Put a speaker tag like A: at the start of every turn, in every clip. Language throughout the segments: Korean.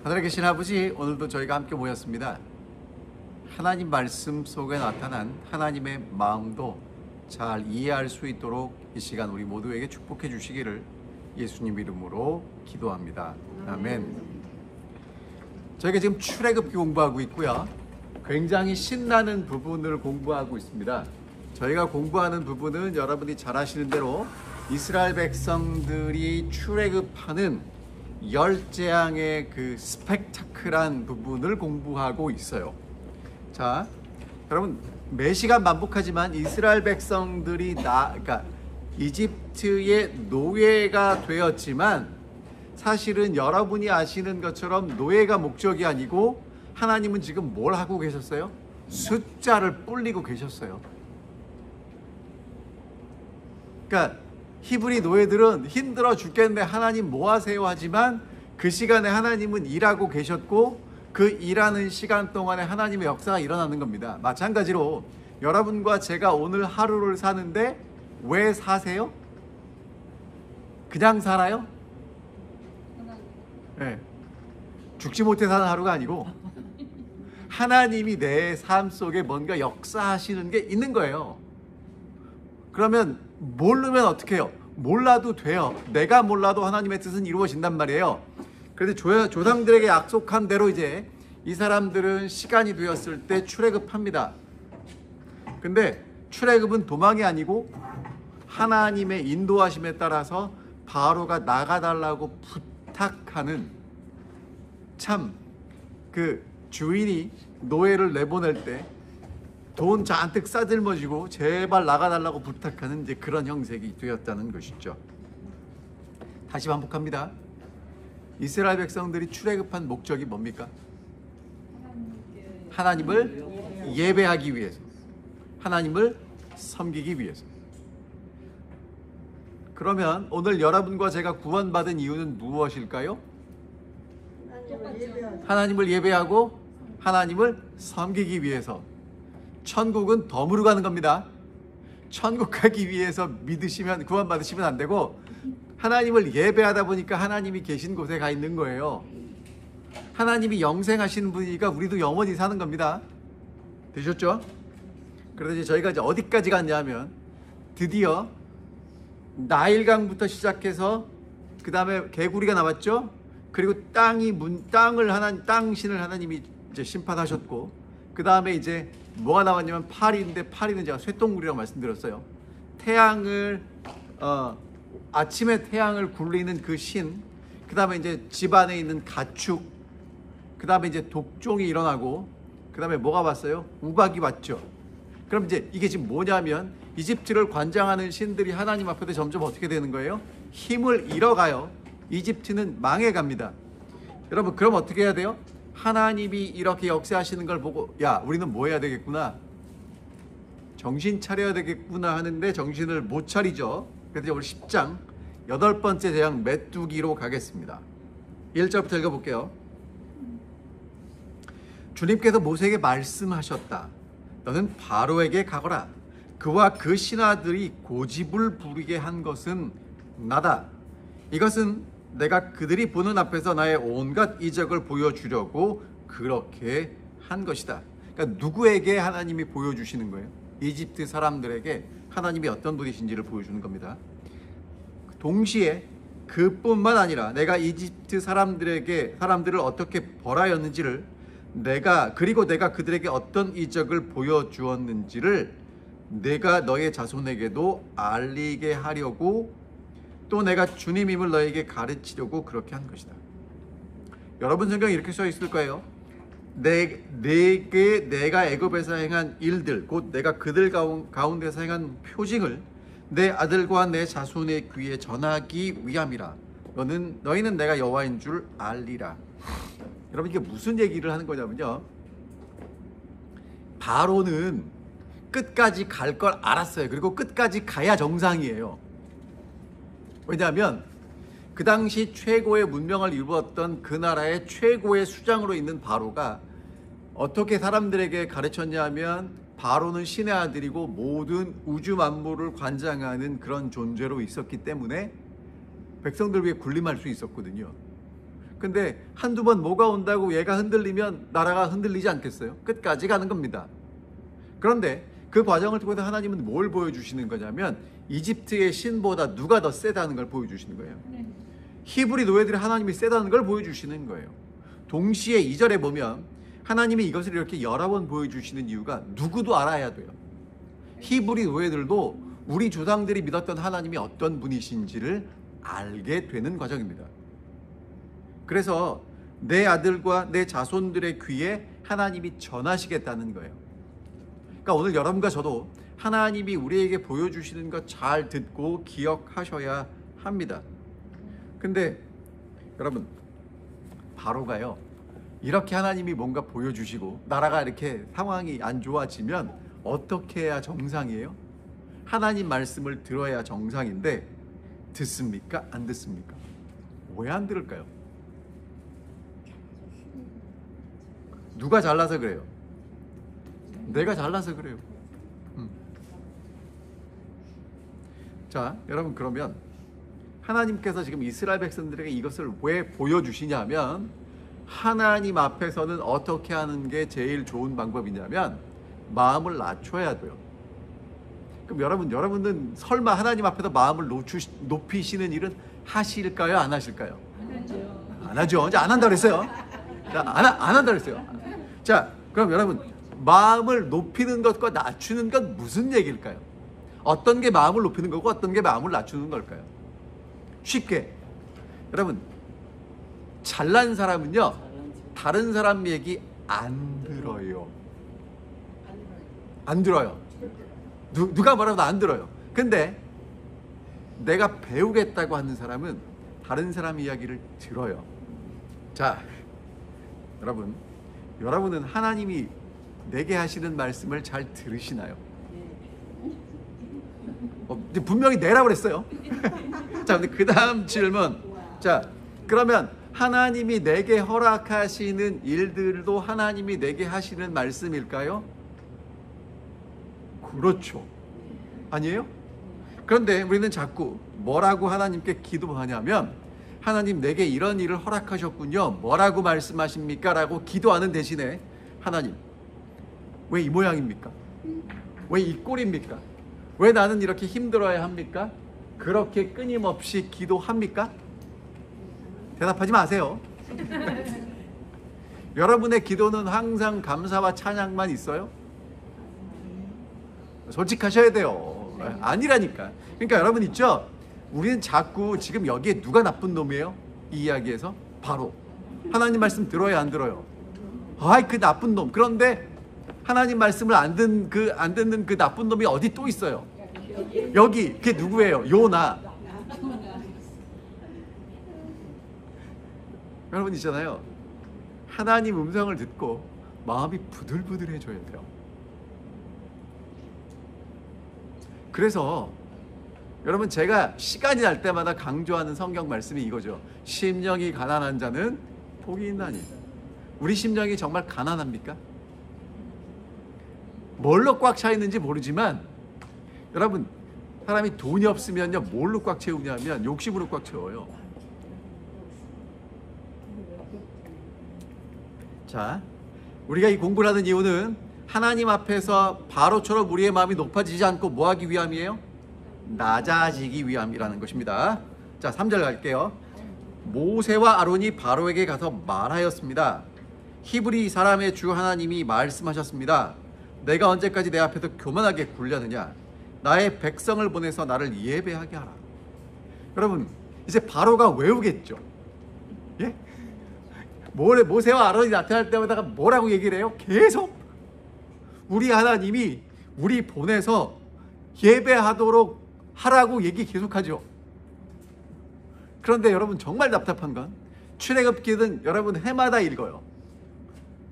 A: 하늘에 계신 아버지, 오늘도 저희가 함께 모였습니다. 하나님 말씀 속에 나타난 하나님의 마음도 잘 이해할 수 있도록 이 시간 우리 모두에게 축복해 주시기를 예수님 이름으로 기도합니다. 아멘. 저희가 지금 출애굽기 공부하고 있고요. 굉장히 신나는 부분을 공부하고 있습니다. 저희가 공부하는 부분은 여러분이 잘 아시는 대로 이스라엘 백성들이 출애굽하는 열 재앙의 그 스펙타클한 부분을 공부하고 있어요. 자, 여러분 매 시간 반복하지만 이스라엘 백성들이 그러니까 이집트의 노예가 되었지만 사실은 여러분이 아시는 것처럼 노예가 목적이 아니고 하나님은 지금 뭘 하고 계셨어요? 숫자를 불리고 계셨어요. 그러니까 히브리 노예들은 힘들어 죽겠는데 하나님 뭐 하세요 하지만 그 시간에 하나님은 일하고 계셨고 그 일하는 시간 동안에 하나님의 역사가 일어나는 겁니다. 마찬가지로 여러분과 제가 오늘 하루를 사는데 왜 사세요? 그냥 살아요? 네. 죽지 못해 사는 하루가 아니고 하나님이 내 삶 속에 뭔가 역사하시는 게 있는 거예요. 그러면 모르면 어떻게 해요? 몰라도 돼요. 내가 몰라도 하나님의 뜻은 이루어진단 말이에요. 그런데 조상들에게 약속한 대로 이제 이 사람들은 시간이 되었을 때 출애굽합니다. 근데 출애굽은 도망이 아니고 하나님의 인도하심에 따라서 바로가 나가달라고 부탁하는, 참 그 주인이 노예를 내보낼 때 돈 잔뜩 싸들머지고 제발 나가달라고 부탁하는 이제 그런 형색이 되었다는 것이죠. 다시 반복합니다. 이스라엘 백성들이 출애굽한 목적이 뭡니까? 하나님을 예배하기 위해서, 하나님을 섬기기 위해서. 그러면 오늘 여러분과 제가 구원받은 이유는 무엇일까요? 하나님을 예배하고 하나님을 섬기기 위해서. 천국은 덤으로 가는 겁니다. 천국 가기 위해서 믿으시면, 구원받으시면 안 되고 하나님을 예배하다 보니까 하나님이 계신 곳에 가 있는 거예요. 하나님이 영생하시는 분이니까 우리도 영원히 사는 겁니다. 되셨죠? 그래서 저희가 이제 어디까지 갔냐면 드디어 나일강부터 시작해서 그 다음에 개구리가 나왔죠. 그리고 땅 신을 하나님이 이제 심판하셨고, 그 다음에 이제 뭐가 나왔냐면 파리인데, 파리는 제가 쇠똥굴이라고 말씀드렸어요. 태양을 아침에 태양을 굴리는 그 신, 그 다음에 이제 집 안에 있는 가축, 그 다음에 이제 독종이 일어나고, 그 다음에 뭐가 왔어요? 우박이 왔죠. 그럼 이제 이게 지금 뭐냐면 이집트를 관장하는 신들이 하나님 앞에 점점 어떻게 되는 거예요? 힘을 잃어가요. 이집트는 망해갑니다. 여러분, 그럼 어떻게 해야 돼요? 하나님이 이렇게 역사하시는 걸 보고, 야, 우리는 뭐 해야 되겠구나, 정신 차려야 되겠구나 하는데 정신을 못 차리죠. 그래서 우리 10장 8번째 재앙 메뚜기로 가겠습니다. 1절부터 읽어볼게요. 주님께서 모세에게 말씀하셨다. 너는 바로에게 가거라. 그와 그 신하들이 고집을 부리게 한 것은 나다. 이것은 내가 그들이 보는 앞에서 나의 온갖 이적을 보여주려고 그렇게 한 것이다. 그러니까 누구에게 하나님이 보여주시는 거예요? 이집트 사람들에게 하나님이 어떤 분이신지를 보여주는 겁니다. 동시에 그뿐만 아니라 내가 이집트 사람들을 어떻게 벌하였는지를, 그리고 내가 그들에게 어떤 이적을 보여주었는지를 내가 너의 자손에게도 알리게 하려고, 또 내가 주님임을 너에게 가르치려고 그렇게 한 것이다. 여러분 성경에 이렇게 써 있을 거예요. 내가 애굽에서 행한 일들, 곧 내가 그들 가운데서 행한 표징을 내 아들과 내 자손의 귀에 전하기 위함이라. 너희는 내가 여호와인 줄 알리라. 여러분, 이게 무슨 얘기를 하는 거냐면요, 바로는 끝까지 갈 걸 알았어요. 그리고 끝까지 가야 정상이에요. 왜냐하면 그 당시 최고의 문명을 이루었던 그 나라의 최고의 수장으로 있는 바로가 어떻게 사람들에게 가르쳤냐면, 바로는 신의 아들이고 모든 우주 만물을 관장하는 그런 존재로 있었기 때문에 백성들 위해 군림할 수 있었거든요. 근데 한두 번 뭐가 온다고 얘가 흔들리면 나라가 흔들리지 않겠어요? 끝까지 가는 겁니다. 그런데 그 과정을 통해서 하나님은 뭘 보여주시는 거냐면 이집트의 신보다 누가 더 세다는 걸 보여주시는 거예요. 히브리 노예들이 하나님이 세다는 걸 보여주시는 거예요. 동시에 2절에 보면 하나님이 이것을 이렇게 여러 번 보여주시는 이유가 누구도 알아야 돼요. 히브리 노예들도 우리 조상들이 믿었던 하나님이 어떤 분이신지를 알게 되는 과정입니다. 그래서 내 아들과 내 자손들의 귀에 하나님이 전하시겠다는 거예요. 그러니까 오늘 여러분과 저도 하나님이 우리에게 보여주시는 것 잘 듣고 기억하셔야 합니다. 근데 여러분, 바로가요, 이렇게 하나님이 뭔가 보여주시고 나라가 이렇게 상황이 안 좋아지면 어떻게 해야 정상이에요? 하나님 말씀을 들어야 정상인데 듣습니까? 안 듣습니까? 왜 안 들을까요? 누가 잘나서 그래요? 내가 잘나서 그래요. 자, 여러분, 그러면 하나님께서 지금 이스라엘 백성들에게 이것을 왜 보여주시냐면 하나님 앞에서는 어떻게 하는 게 제일 좋은 방법이냐면 마음을 낮춰야 돼요. 그럼 여러분은 설마 하나님 앞에서 마음을 높이시는 일은 하실까요? 안 하실까요? 안 하죠. 이제 안 한다고 그랬어요. 자, 안 한다고 그랬어요. 자, 그럼 여러분, 마음을 높이는 것과 낮추는 건 무슨 얘기일까요? 어떤 게 마음을 높이는 거고 어떤 게 마음을 낮추는 걸까요? 쉽게, 여러분, 잘난 사람은요 다른 사람 얘기 안 들어요. 안 들어요. 누가 뭐라도 안 들어요. 근데 내가 배우겠다고 하는 사람은 다른 사람 이야기를 들어요. 자, 여러분은 하나님이 내게 하시는 말씀을 잘 들으시나요? 분명히 내라고 그랬어요. 자, 근데 그 다음 질문. 자, 그러면 하나님이 내게 허락하시는 일들도 하나님이 내게 하시는 말씀일까요? 그렇죠. 아니에요? 그런데 우리는 자꾸 뭐라고 하나님께 기도하냐면 하나님, 내게 이런 일을 허락하셨군요. 뭐라고 말씀하십니까? 라고 기도하는 대신에 하나님, 왜 이 모양입니까? 왜 이 꼴입니까? 왜 나는 이렇게 힘들어야 합니까? 그렇게 끊임없이 기도합니까? 대답하지 마세요. 여러분의 기도는 항상 감사와 찬양만 있어요? 솔직하셔야 돼요. 아니라니까. 그러니까 여러분 있죠? 우리는 자꾸 지금 여기에 누가 나쁜 놈이에요? 이 이야기에서 바로 하나님 말씀 들어요, 안 들어요? 아이, 그 나쁜 놈. 그런데 하나님 말씀을 안 듣는 그 나쁜 놈이 어디 또 있어요? 여기. 그게 누구예요? 요나. 여러분 있잖아요, 하나님 음성을 듣고 마음이 부들부들해져야 돼요. 그래서 여러분, 제가 시간이 날 때마다 강조하는 성경 말씀이 이거죠. 심령이 가난한 자는 복이 있나니. 우리 심령이 정말 가난합니까? 뭘로 꽉 차 있는지 모르지만 여러분, 사람이 돈이 없으면요 뭘로 꽉 채우냐면 욕심으로 꽉 채워요. 자, 우리가 이 공부를 하는 이유는 하나님 앞에서 바로처럼 우리의 마음이 높아지지 않고 뭐 하기 위함이에요? 낮아지기 위함이라는 것입니다. 자, 3절 갈게요. 모세와 아론이 바로에게 가서 말하였습니다. 히브리 사람의 주 하나님이 말씀하셨습니다. 내가 언제까지 내 앞에서 교만하게 굴려느냐? 나의 백성을 보내서 나를 예배하게 하라. 여러분, 이제 바로가 외우겠죠. 예? 모세와 아론이 나타날 때마다 뭐라고 얘기를 해요? 계속 우리 하나님이 우리 보내서 예배하도록 하라고 얘기 계속하죠. 그런데 여러분, 정말 답답한 건 출애굽기는 여러분 해마다 읽어요.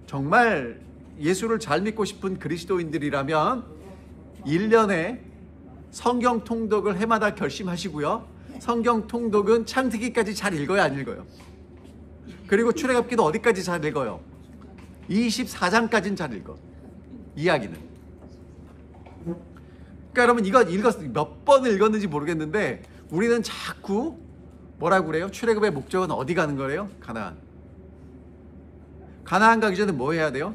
A: 정말 예수를 잘 믿고 싶은 그리스도인들이라면 1년에 성경 통독을 해마다 결심하시고요. 성경 통독은 창세기까지 잘 읽어야 안 읽어요? 그리고 출애굽기도 어디까지 잘 읽어요? 24장까지는 잘 읽어. 이야기는. 그러니까 여러분, 이거 몇 번을 읽었는지 모르겠는데 우리는 자꾸 뭐라고 그래요? 출애굽의 목적은 어디 가는 거래요? 가나안. 가나안 가기 전에 뭐 해야 돼요?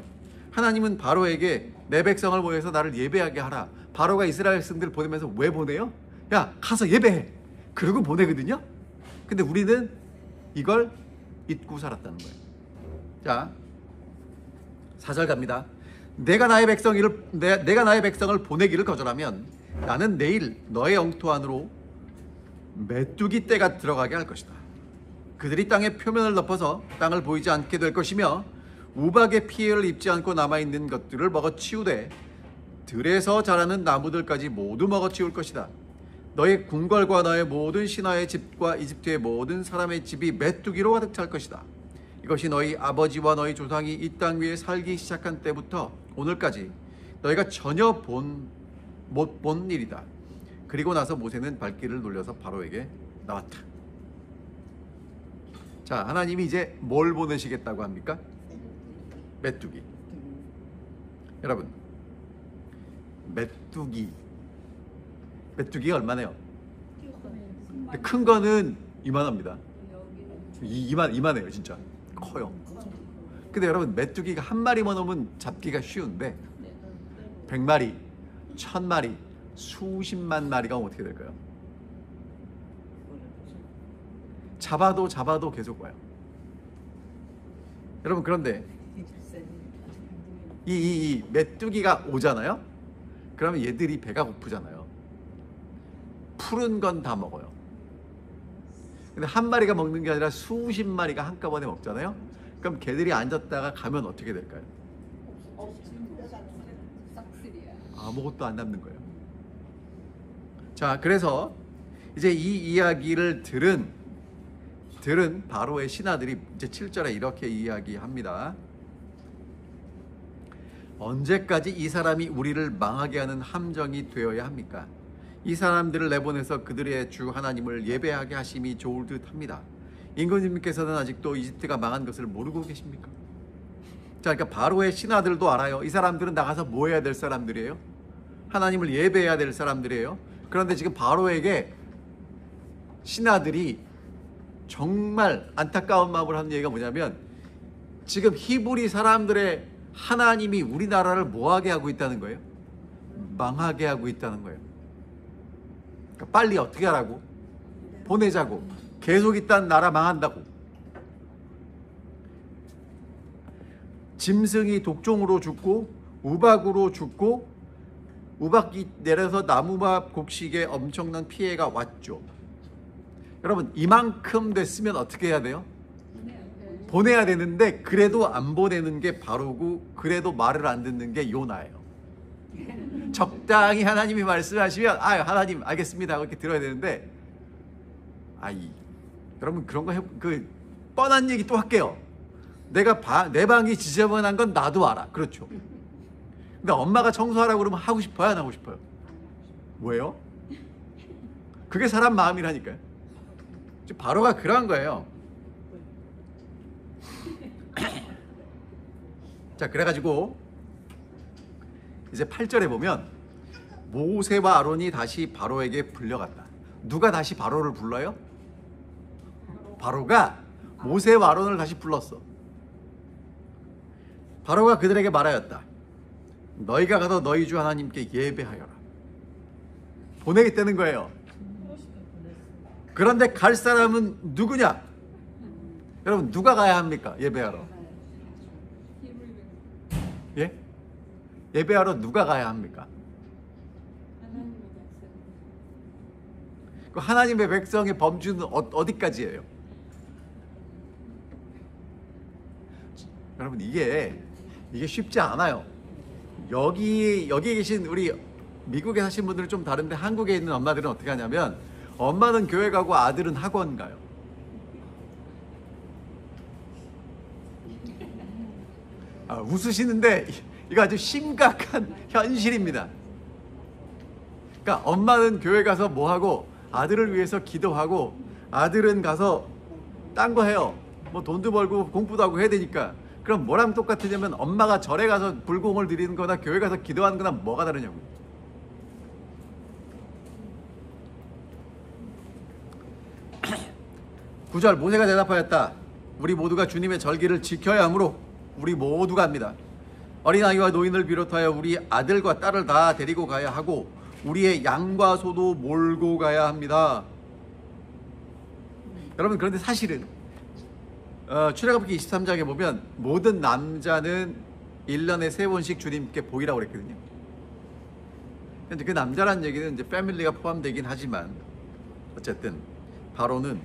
A: 하나님은 바로에게 내 백성을 모여서 나를 예배하게 하라. 바로가 이스라엘 백성들을 보내면서 왜 보내요? 야, 가서 예배해. 그러고 보내거든요. 근데 우리는 이걸 잊고 살았다는 거예요. 자, 4절 갑니다. 내가 나의 백성을 보내기를 거절하면 나는 내일 너의 영토 안으로 메뚜기 떼가 들어가게 할 것이다. 그들이 땅의 표면을 덮어서 땅을 보이지 않게 될 것이며 우박의 피해를 입지 않고 남아있는 것들을 먹어치우되 들에서 자라는 나무들까지 모두 먹어치울 것이다. 너의 궁궐과 너의 모든 신하의 집과 이집트의 모든 사람의 집이 메뚜기로 가득 찰 것이다. 이것이 너희 아버지와 너희 조상이 이 땅 위에 살기 시작한 때부터 오늘까지 너희가 전혀 못 본 일이다. 그리고 나서 모세는 발길을 돌려서 바로에게 나왔다. 자, 하나님이 이제 뭘 보내시겠다고 합니까? 메뚜기. 여러분, 메뚜기가 얼마나요? 큰 거는 이만합니다. 이만해요. 진짜 커요. 근데 여러분, 메뚜기가 한 마리만 오면 잡기가 쉬운데 100마리, 1000마리, 수십만 마리가 오면 어떻게 될까요? 잡아도 계속 와요. 여러분, 그런데 이 메뚜기가 오잖아요. 그러면 얘들이 배가 고프잖아요. 푸른 건 다 먹어요. 근데 한 마리가 먹는 게 아니라 수십 마리가 한꺼번에 먹잖아요. 그럼 걔들이 앉았다가 가면 어떻게 될까요? 아무것도 안 남는 거예요. 자, 그래서 이제 이 이야기를 들은 바로의 신하들이 이제 7절에 이렇게 이야기합니다. 언제까지 이 사람이 우리를 망하게 하는 함정이 되어야 합니까? 이 사람들을 내보내서 그들의 주 하나님을 예배하게 하심이 좋을 듯합니다. 임금님께서는 아직도 이집트가 망한 것을 모르고 계십니까? 자, 그러니까 바로의 신하들도 알아요. 이 사람들은 나가서 뭐 해야 될 사람들이에요? 하나님을 예배해야 될 사람들이에요. 그런데 지금 바로에게 신하들이 정말 안타까운 마음을 하는 얘기가 뭐냐면, 지금 히브리 사람들의 하나님이 우리나라를 뭐하게 하고 있다는 거예요? 망하게 하고 있다는 거예요. 그러니까 빨리 어떻게 하라고? 보내자고. 계속 있다는 나라 망한다고. 짐승이 독종으로 죽고 우박으로 죽고 우박이 내려서 나무밥 곡식에 엄청난 피해가 왔죠. 여러분, 이만큼 됐으면 어떻게 해야 돼요? 보내야 되는데 그래도 안 보내는 게 바로고, 그래도 말을 안 듣는 게 요나예요. 적당히 하나님이 말씀하시면 하나님 알겠습니다 하고 이렇게 들어야 되는데, 여러분, 그런 거 뻔한 얘기 또 할게요. 내 방이 지저분한 건 나도 알아. 그렇죠. 근데 엄마가 청소하라고 그러면 하고 싶어요, 안 하고 싶어요? 왜요? 그게 사람 마음이라니까요. 바로가 그러한 거예요. 자, 그래가지고 이제 8절에 보면 모세와 아론이 다시 바로에게 불려갔다. 누가 다시 바로를 불러요? 바로가 모세와 아론을 다시 불렀어. 바로가 그들에게 말하였다. 너희가 가서 너희 주 하나님께 예배하여라. 보내겠다는 거예요. 그런데 갈 사람은 누구냐? 여러분, 누가 가야 합니까? 예배하러. 예? 예배하러 누가 가야 합니까? 그 하나님의 백성의 범주는 어디까지예요? 여러분, 이게 쉽지 않아요. 여기 계신 우리 미국에 사신 분들은 좀 다른데, 한국에 있는 엄마들은 어떻게 하냐면, 엄마는 교회 가고 아들은 학원 가요. 웃으시는데 이거 아주 심각한 현실입니다. 그러니까 엄마는 교회 가서 뭐 하고 아들을 위해서 기도하고, 아들은 가서 딴 거 해요. 뭐 돈도 벌고 공부도 하고 해야 되니까. 그럼 뭐랑 똑같으냐면, 엄마가 절에 가서 불공을 드리는 거나 교회 가서 기도하는 거나 뭐가 다르냐고. 9절 모세가 대답하였다. 우리 모두가 주님의 절기를 지켜야 하므로 우리 모두가 합니다. 어린아이와 노인을 비롯하여 우리 아들과 딸을 다 데리고 가야 하고 우리의 양과 소도 몰고 가야 합니다. 여러분, 그런데 사실은 출애굽기 23장에 보면 모든 남자는 1년에 3번씩 주님께 보이라고 그랬거든요. 근데 그 남자란 얘기는 이제 패밀리가 포함되긴 하지만 어쨌든 바로는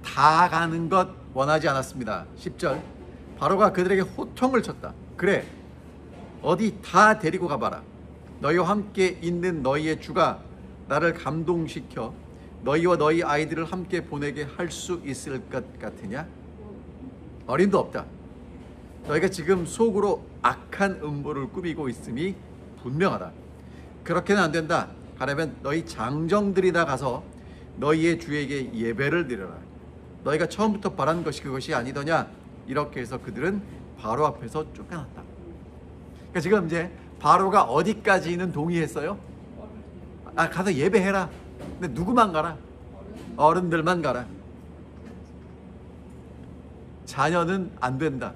A: 다 가는 것 원하지 않았습니다. 10절 바로가 그들에게 호통을 쳤다. 그래, 어디 다 데리고 가봐라. 너희와 함께 있는 너희의 주가 나를 감동시켜 너희와 너희 아이들을 함께 보내게 할 수 있을 것 같으냐? 어림도 없다. 너희가 지금 속으로 악한 음보를 꾸미고 있음이 분명하다. 그렇게는 안 된다. 하려면 너희 장정들이나 가서 너희의 주에게 예배를 드려라. 너희가 처음부터 바란 것이 그것이 아니더냐? 이렇게 해서 그들은 바로 앞에서 쫓겨났다. 그러니까 지금 이제 바로가 어디까지는 동의했어요? 가서 예배해라. 근데 누구만 가라? 어른들만 가라. 자녀는 안 된다.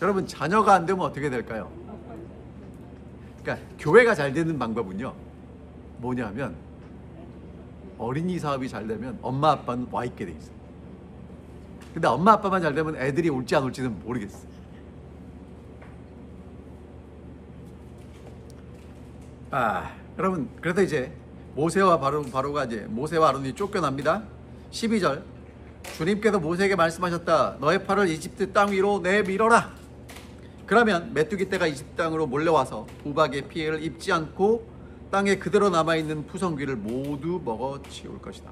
A: 여러분, 자녀가 안 되면 어떻게 될까요? 그러니까 교회가 잘 되는 방법은요, 뭐냐면 어린이 사업이 잘 되면 엄마 아빠는 와 있게 돼 있어요. 근데 엄마 아빠만 잘 되면 애들이 올지 안 올지는 모르겠어. 여러분, 그래서 이제 모세와 바로가 이제 모세와 아론이 쫓겨납니다. 12절 주님께서 모세에게 말씀하셨다. 너의 팔을 이집트 땅 위로 내밀어라. 그러면 메뚜기 떼가 이집트 땅으로 몰려와서 우박의 피해를 입지 않고 땅에 그대로 남아있는 푸성귀를 모두 먹어치울 것이다.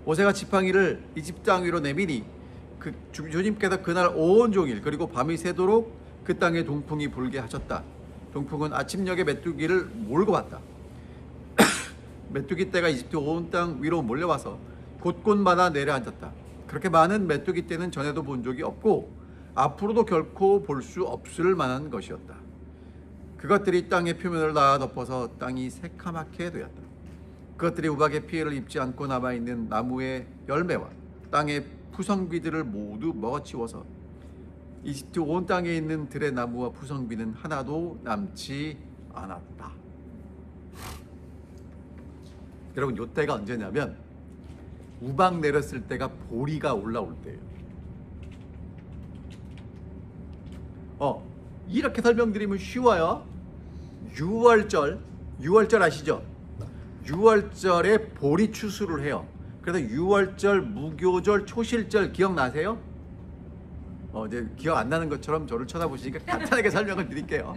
A: 모세가 지팡이를 이집트 땅 위로 내미니 주님께서 그날 온종일 그리고 밤이 새도록 그 땅에 동풍이 불게 하셨다. 동풍은 아침녘에 메뚜기를 몰고 왔다. 메뚜기 떼가 이집트 온 땅 위로 몰려와서 곳곳마다 내려앉았다. 그렇게 많은 메뚜기 떼는 전에도 본 적이 없고 앞으로도 결코 볼 수 없을 만한 것이었다. 그것들이 땅의 표면을 다 덮어서 땅이 새카맣게 되었다. 그것들이 우박의 피해를 입지 않고 남아있는 나무의 열매와 땅의 푸성귀들을 모두 먹어치워서 이집트 온 땅에 있는 들의 나무와 푸성귀는 하나도 남지 않았다. 여러분, 요 때가 언제냐면 우박 내렸을 때가 보리가 올라올 때예요. 이렇게 설명드리면 쉬워요. 6월절 아시죠? 6월절에 보리 추수를 해요. 그래서 6월절, 무교절, 초실절 기억나세요? 이제 기억 안 나는 것처럼 저를 쳐다보시니까 간단하게 설명을 드릴게요.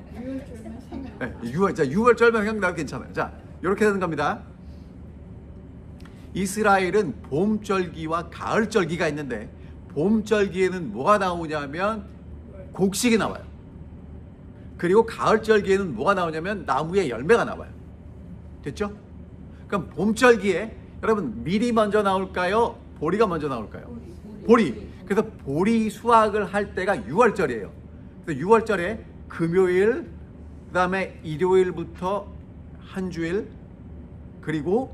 A: 6월절만 생각나도 괜찮아요. 자, 이렇게 되는 겁니다. 이스라엘은 봄절기와 가을절기가 있는데 봄절기에는 뭐가 나오냐면 곡식이 나와요. 그리고 가을절기에는 뭐가 나오냐면 나무의 열매가 나와요. 됐죠? 그럼 봄절기에 여러분 밀이 먼저 나올까요? 보리가 먼저 나올까요? 보리. 그래서 보리 수확을 할 때가 6월절이에요. 그래서 6월절에 금요일, 그 다음에 일요일부터 한 주일, 그리고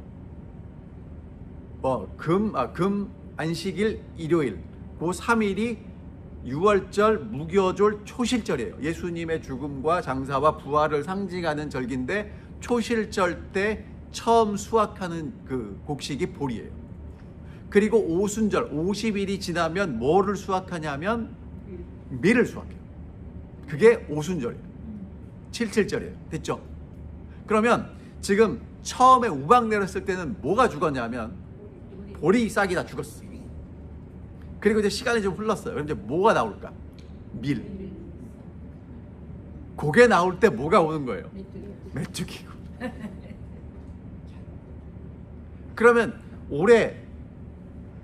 A: 금, 안식일, 일요일, 그 3일이 6월절, 무교절, 초실절이에요. 예수님의 죽음과 장사와 부활을 상징하는 절기인데 초실절 때 처음 수확하는 그 곡식이 보리예요. 그리고 오순절, 50일이 지나면 뭐를 수확하냐면 밀을 수확해요. 그게 오순절이에요. 77절이에요. 됐죠? 그러면 지금 처음에 우박 내렸을 때는 뭐가 죽었냐면 보리 싹이 다 죽었어요. 그리고 이제 시간이 좀 흘렀어요. 그럼 이제 뭐가 나올까? 밀. 고게 나올 때 뭐가 오는 거예요? 메뚜기고. 그러면 올해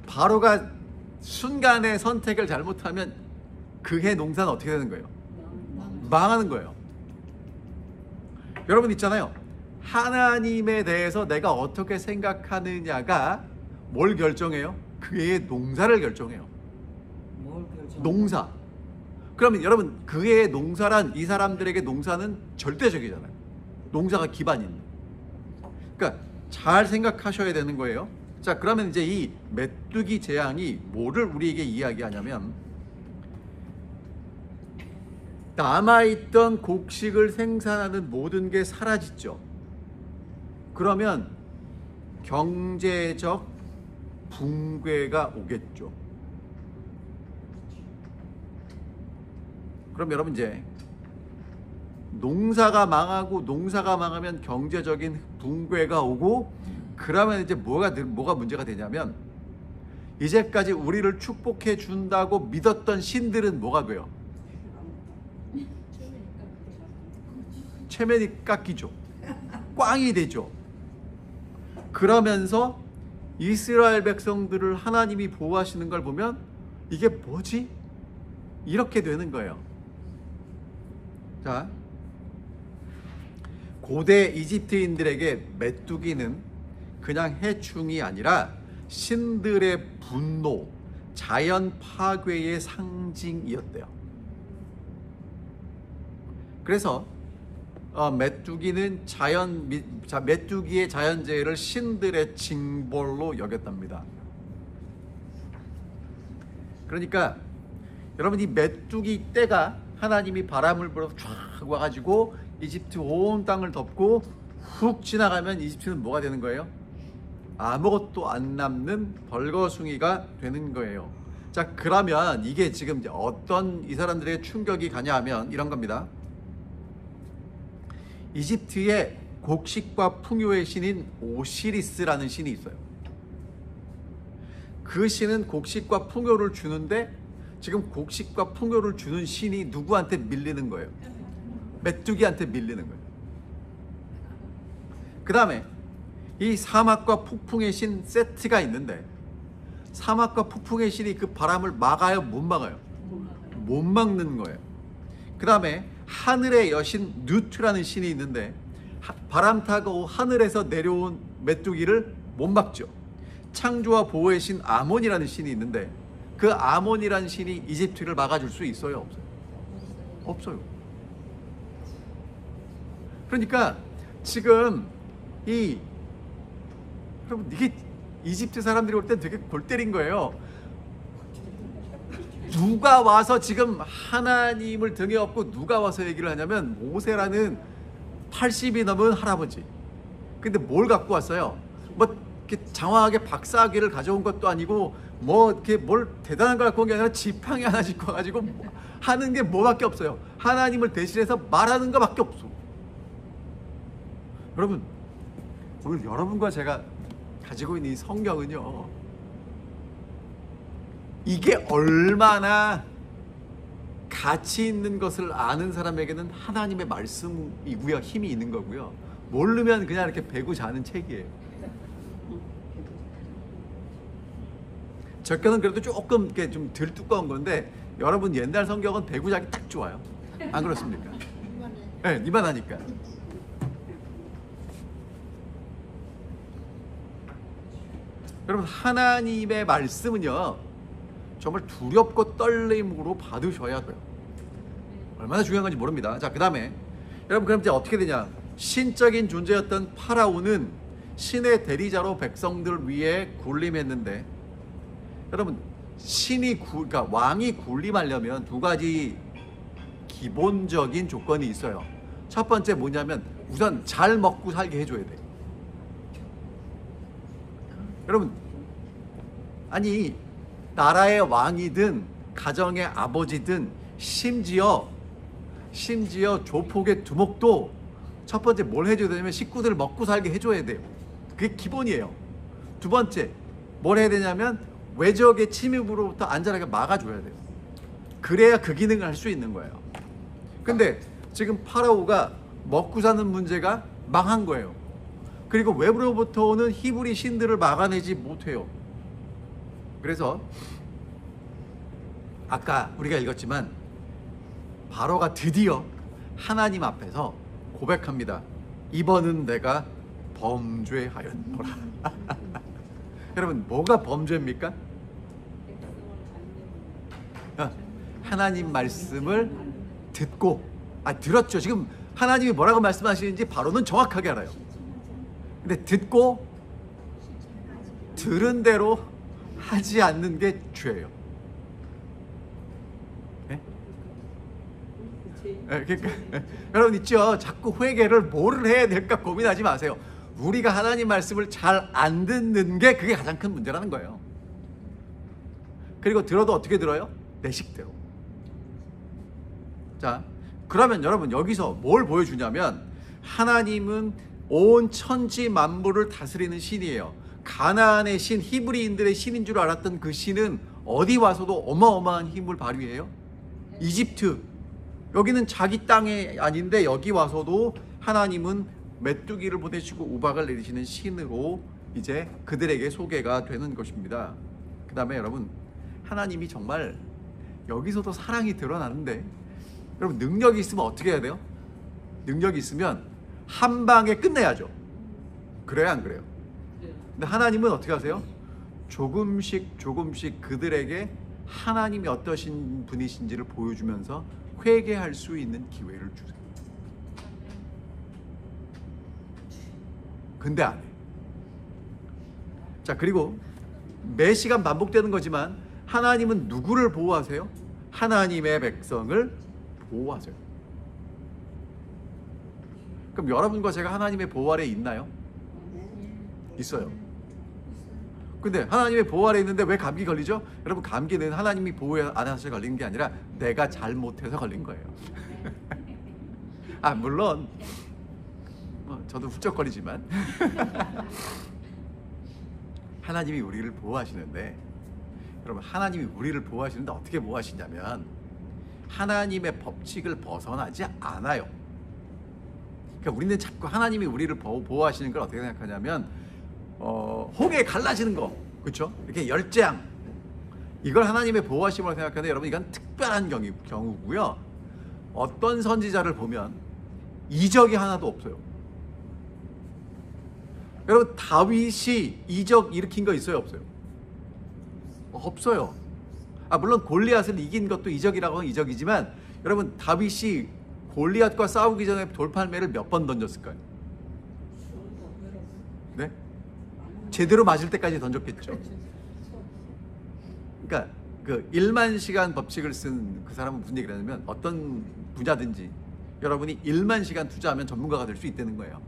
A: 바로가 순간의 선택을 잘못하면 그 해 농사는 어떻게 되는 거예요? 망하는 거예요. 여러분 있잖아요. 하나님에 대해서 내가 어떻게 생각하느냐가 뭘 결정해요? 그 해의 농사를 결정해요. 농사. 그러면 여러분 그 해의 농사란 이 사람들에게 농사는 절대적이잖아요. 농사가 기반인. 그러니까 잘 생각하셔야 되는 거예요. 자, 그러면 이제 이 메뚜기 재앙이 뭐를 우리에게 이야기하냐면, 남아있던 곡식을 생산하는 모든 게 사라지죠. 그러면 경제적 붕괴가 오겠죠. 그럼 여러분, 이제 농사가 망하면 경제적인 붕괴가 오고, 그러면 이제 뭐가 문제가 되냐면, 이제까지 우리를 축복해 준다고 믿었던 신들은 뭐가 돼요? 체면이 깎이죠. 꽝이 되죠. 그러면서 이스라엘 백성들을 하나님이 보호하시는 걸 보면, 이게 뭐지? 이렇게 되는 거예요. 자, 고대 이집트인들에게 메뚜기는 그냥 해충이 아니라 신들의 분노, 자연 파괴의 상징이었대요. 그래서 메뚜기의 자연재해를 신들의 징벌로 여겼답니다. 그러니까 여러분, 이 메뚜기 떼가 하나님이 바람을 불어서 쫙 와가지고 이집트 온 땅을 덮고 훅 지나가면 이집트는 뭐가 되는 거예요? 아무것도 안 남는 벌거숭이가 되는 거예요. 자, 그러면 이게 지금 이제 어떤 이 사람들에게 충격이 가냐 하면 이런 겁니다. 이집트에 곡식과 풍요의 신인 오시리스라는 신이 있어요. 그 신은 곡식과 풍요를 주는데, 지금 곡식과 풍요를 주는 신이 누구한테 밀리는 거예요? 메뚜기한테 밀리는 거예요. 그 다음에 이 사막과 폭풍의 신 세트가 있는데, 사막과 폭풍의 신이 그 바람을 막아요? 못 막아요? 못 막는 거예요. 그 다음에 하늘의 여신 누트라는 신이 있는데, 바람 타고 하늘에서 내려온 메뚜기를 못 막죠. 창조와 보호의 신 아몬이라는 신이 있는데, 그 아몬이라는 신이 이집트를 막아줄 수 있어요? 없어요? 없어요. 그러니까 지금 여러분, 이게 이집트 사람들이 올 땐 되게 골 때린 거예요. 누가 와서 지금 하나님을 등에 업고 누가 와서 얘기를 하냐면, 모세라는 80이 넘은 할아버지. 근데 뭘 갖고 왔어요? 뭐 이렇게 장황하게 박사학위를 가져온 것도 아니고, 뭐 이렇게 뭘 대단한 걸 갖고 온 게 아니라 지팡이 하나 짚고 가지고 하는 게 뭐밖에 없어요. 하나님을 대신해서 말하는 것밖에 없어. 여러분, 오늘 여러분과 제가 가지고 있는 이 성경은요, 이게 얼마나 가치 있는 것을 아는 사람에게는 하나님의 말씀이고요, 힘이 있는 거고요. 모르면 그냥 이렇게 배고 자는 책이에요. 적혀는 그래도 조금 이렇게 좀 덜 두꺼운 건데, 여러분 옛날 성경은 배고 자기 딱 좋아요. 안 그렇습니까? 네, 이만하니까. 여러분, 하나님의 말씀은요, 정말 두렵고 떨림으로 받으셔야 돼요. 얼마나 중요한 건지 모릅니다. 자, 그 다음에 여러분, 그럼 이제 어떻게 되냐? 신적인 존재였던 파라오는 신의 대리자로 백성들 위에 군림했는데, 여러분, 그러니까 왕이 군림하려면 두 가지 기본적인 조건이 있어요. 첫 번째 뭐냐면, 우선 잘 먹고 살게 해줘야 돼요. 여러분, 아니, 나라의 왕이든 가정의 아버지든 심지어 조폭의 두목도 첫 번째 뭘 해줘야 되냐면, 식구들을 먹고 살게 해줘야 돼요. 그게 기본이에요. 두 번째 뭘 해야 되냐면, 외적의 침입으로부터 안전하게 막아줘야 돼요. 그래야 그 기능을 할 수 있는 거예요. 근데 지금 파라오가 먹고 사는 문제가 망한 거예요. 그리고 외부로부터 오는 히브리 신들을 막아내지 못해요. 그래서 아까 우리가 읽었지만, 바로가 드디어 하나님 앞에서 고백합니다. 이번은 내가 범죄하였노라. 여러분, 뭐가 범죄입니까? 하나님 말씀을 들었죠. 지금 하나님이 뭐라고 말씀하시는지 바로는 정확하게 알아요. 근데 듣고 들은 대로 하지 않는 게 죄예요. 네? 그러니까 여러분 있죠. 자꾸 회개를 뭐를 해야 될까 고민하지 마세요. 우리가 하나님 말씀을 잘 안 듣는 게 그게 가장 큰 문제라는 거예요. 그리고 들어도 어떻게 들어요? 내 식대로. 자, 그러면 여러분 여기서 뭘 보여주냐면 하나님은 온 천지 만물을 다스리는 신이에요. 가나안의 신, 히브리인들의 신인 줄 알았던 그 신은 어디 와서도 어마어마한 힘을 발휘해요. 이집트, 여기는 자기 땅이 아닌데 여기 와서도 하나님은 메뚜기를 보내시고 우박을 내리시는 신으로 이제 그들에게 소개가 되는 것입니다. 그 다음에 여러분, 하나님이 정말 여기서도 사랑이 드러나는데, 여러분 능력이 있으면 어떻게 해야 돼요? 능력이 있으면 한 방에 끝내야죠. 그래야 안 그래요? 근데 하나님은 어떻게 하세요? 조금씩 조금씩 그들에게 하나님이 어떠신 분이신지를 보여주면서 회개할 수 있는 기회를 주세요. 근데 안 해. 자, 그리고 매 시간 반복되는 거지만 하나님은 누구를 보호하세요? 하나님의 백성을 보호하세요. 그럼 여러분과 제가 하나님의 보호 아래 있나요? 있어요. 근데 하나님의 보호 아래 있는데 왜 감기 걸리죠? 여러분, 감기는 하나님이 보호 안 하셔서 걸린 게 아니라 내가 잘못해서 걸린 거예요. 아, 물론 저도 훌쩍거리지만 하나님이 우리를 보호하시는데, 여러분 하나님이 우리를 보호하시는데 어떻게 보호하시냐면 하나님의 법칙을 벗어나지 않아요. 그러니까 우리는 자꾸 하나님이 우리를 보호하시는 걸 어떻게 생각하냐면 홍해 갈라지는 거, 그렇죠? 이렇게 열재앙, 이걸 하나님의 보호하심으로 생각하는데 여러분 이건 특별한 경우고요. 어떤 선지자를 보면 이적이 하나도 없어요. 여러분 다윗이 이적 일으킨 거 있어요, 없어요? 없어요. 아, 물론 골리앗을 이긴 것도 이적이라고 하면 이적이지만 여러분 다윗이 골리앗과 싸우기 전에 돌팔매를 몇 번 던졌을까요? 네? 제대로 맞을 때까지 던졌겠죠. 그러니까 그 1만 시간 법칙을 쓴 그 사람은 무슨 얘기를 하냐면 어떤 분야든지 여러분이 1만 시간 투자하면 전문가가 될 수 있다는 거예요.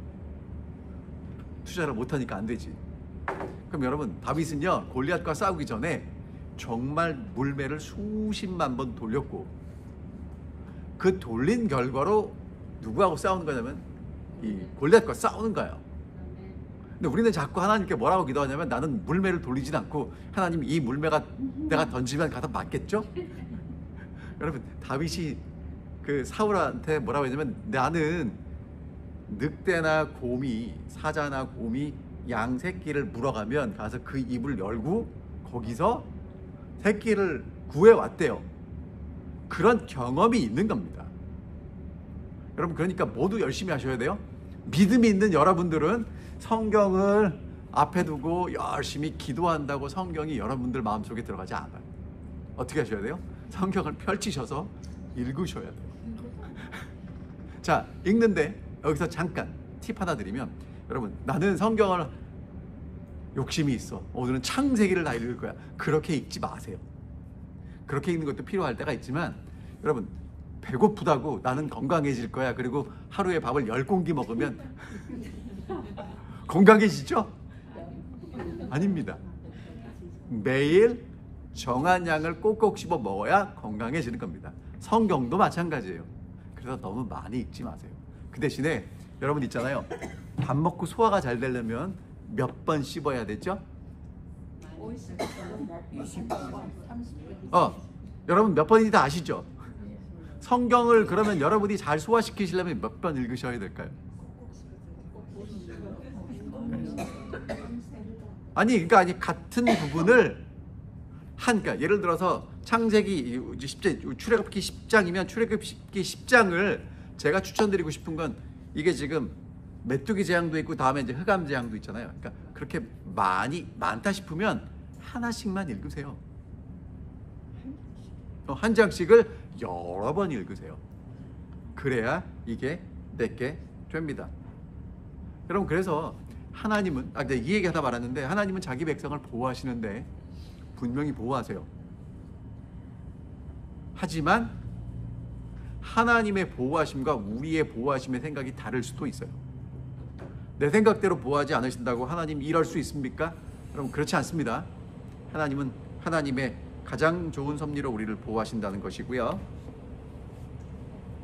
A: 투자를 못하니까 안 되지. 그럼 여러분 다윗은요 골리앗과 싸우기 전에 정말 물매를 수십만 번 돌렸고, 그 돌린 결과로 누구하고 싸우는 거냐면 이 골리앗과 싸우는 거예요. 근데 우리는 자꾸 하나님께 뭐라고 기도하냐면 나는 물매를 돌리진 않고 하나님 이 물매가 내가 던지면 가서 맞겠죠? 여러분 다윗이 그 사울한테 뭐라고 했냐면 나는 늑대나 곰이, 사자나 곰이 양 새끼를 물어가면 가서 그 입을 열고 거기서 새끼를 구해왔대요. 그런 경험이 있는 겁니다. 여러분 그러니까 모두 열심히 하셔야 돼요. 믿음이 있는 여러분들은 성경을 앞에 두고 열심히 기도한다고 성경이 여러분들 마음속에 들어가지 않아요. 어떻게 하셔야 돼요? 성경을 펼치셔서 읽으셔야 돼요. 자, 읽는데 여기서 잠깐 팁 하나 드리면, 여러분 나는 성경을 욕심이 있어, 오늘은 창세기를 다 읽을 거야, 그렇게 읽지 마세요. 그렇게 읽는 것도 필요할 때가 있지만 여러분 배고프다고 나는 건강해질 거야 그리고 하루에 밥을 10공기 먹으면 건강해지죠? 아닙니다. 매일 정한 양을 꼭꼭 씹어 먹어야 건강해지는 겁니다. 성경도 마찬가지예요. 그래서 너무 많이 읽지 마세요. 그 대신에 여러분 있잖아요, 밥 먹고 소화가 잘 되려면 몇 번 씹어야 되죠? 여러분 몇 번인지 다 아시죠? 성경을 그러면 여러분이 잘 소화시키시려면 몇 번 읽으셔야 될까요? 그러니까 같은 부분을 그러니까 예를 들어서 창세기 10장, 출애굽기 10장이면 출애굽기 10장을 제가 추천드리고 싶은 건, 이게 지금 메뚜기 재앙도 있고 다음에 이제 흑암 재앙도 있잖아요. 그러니까 그렇게 많다 싶으면 하나씩만 읽으세요. 한 장씩을 여러 번 읽으세요. 그래야 이게 내게 됩니다. 여러분 그래서 하나님은 내가 이 얘기 하다 말았는데, 하나님은 자기 백성을 보호하시는데 분명히 보호하세요. 하지만 하나님의 보호하심과 우리의 보호하심의 생각이 다를 수도 있어요. 내 생각대로 보호하지 않으신다고 하나님 이럴 수 있습니까? 여러분, 그렇지 않습니다. 하나님은 하나님의 가장 좋은 섭리로 우리를 보호하신다는 것이고요.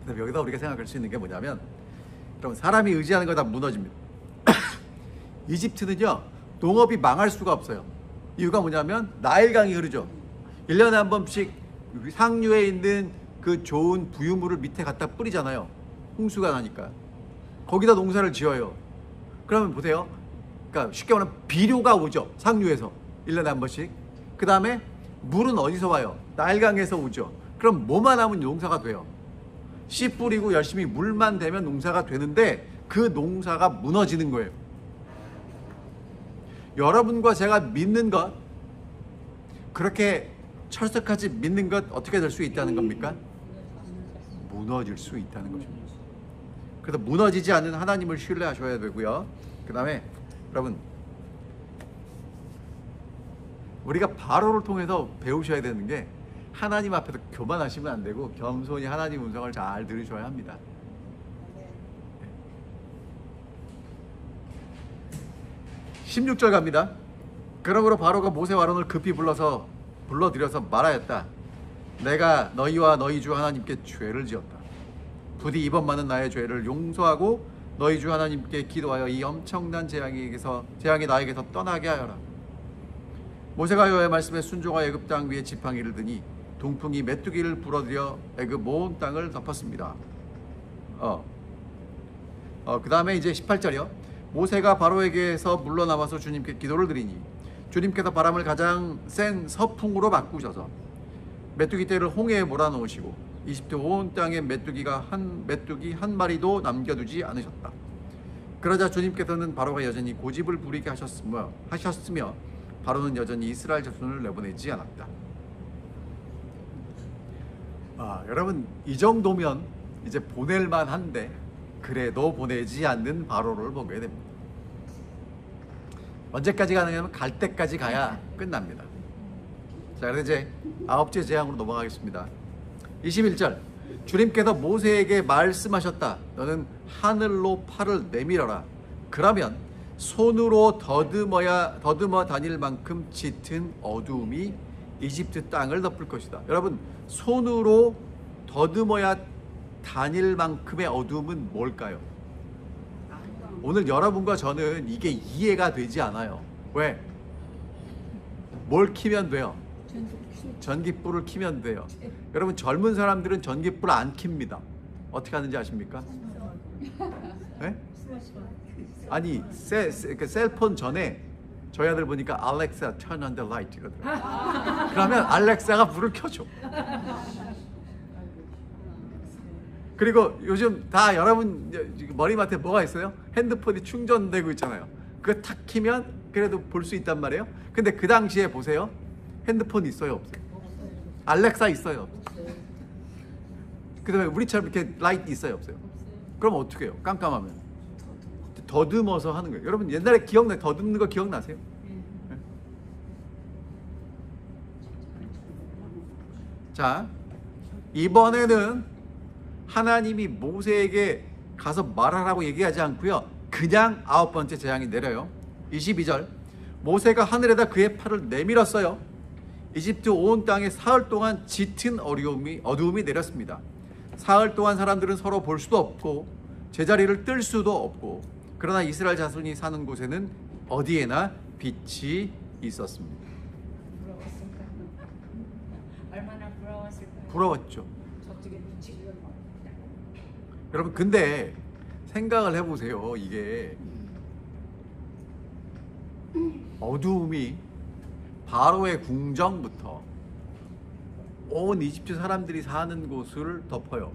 A: 그래서 여기서 우리가 생각할 수 있는 게 뭐냐면, 여러분, 사람이 의지하는 거 다 무너집니다. 이집트는요, 농업이 망할 수가 없어요. 이유가 뭐냐면 나일강이 흐르죠. 1년에 한 번씩 상류에 있는 그 좋은 부유물을 밑에 갖다 뿌리잖아요. 홍수가 나니까. 거기다 농사를 지어요. 그러면 보세요. 그러니까 쉽게 말하면 비료가 오죠. 상류에서 1년에 한 번씩. 그 다음에 물은 어디서 와요? 나일강에서 오죠. 그럼 뭐만 하면 농사가 돼요? 씨 뿌리고 열심히 물만 대면 농사가 되는데 그 농사가 무너지는 거예요. 여러분과 제가 믿는 것, 그렇게 철석같이 믿는 것 어떻게 될 수 있다는 겁니까? 무너질 수 있다는 것입니다. 그래서 무너지지 않는 하나님을 신뢰하셔야 되고요. 그 다음에 여러분, 우리가 바로를 통해서 배우셔야 되는 게, 하나님 앞에서 교만하시면 안 되고 겸손히 하나님 음성을 잘 들으셔야 합니다. 16절 갑니다. 그러므로 바로가 모세와 아론을 급히 불러들여서 말하였다. 내가 너희와 너희 주 하나님께 죄를 지었다. 부디 이번만은 나의 죄를 용서하고 너희 주 하나님께 기도하여 이 엄청난 재앙이 나에게서 떠나게 하여라. 모세가 여호와의 말씀에 순종하여 애굽 땅 위에 지팡이를 드니 동풍이 메뚜기를 불어들여 애굽 온 땅을 덮었습니다. 그 다음에 이제 18절이요. 모세가 바로에게서 물러나와서 주님께 기도를 드리니 주님께서 바람을 가장 센 서풍으로 바꾸셔서 메뚜기 떼를 홍해에 몰아넣으시고 이집트 온 땅에 메뚜기 한 마리도 남겨두지 않으셨다. 그러자 주님께서는 바로가 여전히 고집을 부리게 하셨으며 바로는 여전히 이스라엘 자손을 내보내지 않았다. 여러분, 이 정도면 이제 보낼만 한데 그래도 보내지 않는 바로를 보게 됩니다. 언제까지 가느냐면 갈 때까지 가야 끝납니다. 자, 그래서 이제 9째 재앙으로 넘어가겠습니다. 21절. 주님께서 모세에게 말씀하셨다. 너는 하늘로 팔을 내밀어라. 그러면 손으로 더듬어 다닐 만큼 짙은 어두움이 이집트 땅을 덮을 것이다. 여러분, 손으로 더듬어야 다닐 만큼의 어두움은 뭘까요? 오늘 여러분과 저는 이게 이해가 되지 않아요. 왜? 뭘 키면 돼요? 전깃불을 키면 돼요. 여러분, 젊은 사람들은 전깃불 안 킵니다. 어떻게 하는지 아십니까? 네? 아니, 셀폰 전에 저희 아들 보니까 알렉사 turn on the light 이러더라고요. 그러면 알렉사가 불을 켜줘. 그리고 요즘 다 여러분 머리맡에 뭐가 있어요? 핸드폰이 충전되고 있잖아요. 그거 탁 키면 그래도 볼 수 있단 말이에요. 근데 그 당시에 보세요. 핸드폰 있어요? 없어요? 알렉사 있어요? 그 다음에 우리처럼 이렇게 라이트 있어요? 없어요? 그럼 어떻게 해요? 깜깜하면 더듬어서 하는 거예요. 여러분, 옛날에 더듬는 거 기억나세요? 네? 자, 이번에는 하나님이 모세에게 가서 말하라고 얘기하지 않고요, 그냥 9번째 재앙이 내려요. 22절. 모세가 하늘에다 그의 팔을 내밀었어요. 이집트 온 땅에 사흘 동안 짙은 어두움이 내렸습니다. 사흘 동안 사람들은 서로 볼 수도 없고 제자리를 뜰 수도 없고, 그러나 이스라엘 자손이 사는 곳에는 어디에나 빛이 있었습니다.
B: 부러웠을까? 얼마나 부러웠을까요?
A: 부러웠죠.
B: 저쪽에 빛이
A: 여러분, 근데 생각을 해보세요. 이게 어두움이 바로의 궁정부터 온 이집트 사람들이 사는 곳을 덮어요.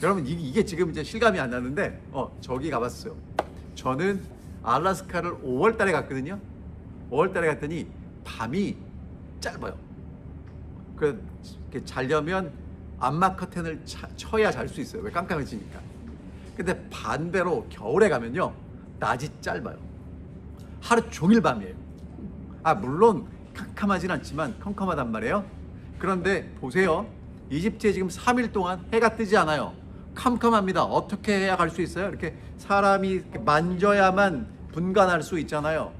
A: 여러분, 이게 지금 이제 실감이 안 나는데 저기 가봤어요. 저는 알래스카를 5월 달에 갔거든요. 5월 달에 갔더니 밤이 짧아요. 그래서 자려면 암막 커튼을 쳐야 잘 수 있어요. 왜? 깜깜해지니까. 근데 반대로 겨울에 가면요, 낮이 짧아요. 하루 종일 밤이에요. 물론 캄캄하진 않지만 컴컴하단 말이에요. 그런데 보세요. 이집트에 지금 3일 동안 해가 뜨지 않아요. 캄캄합니다. 어떻게 해야 갈 수 있어요? 이렇게 사람이 이렇게 만져야만 분간할 수 있잖아요.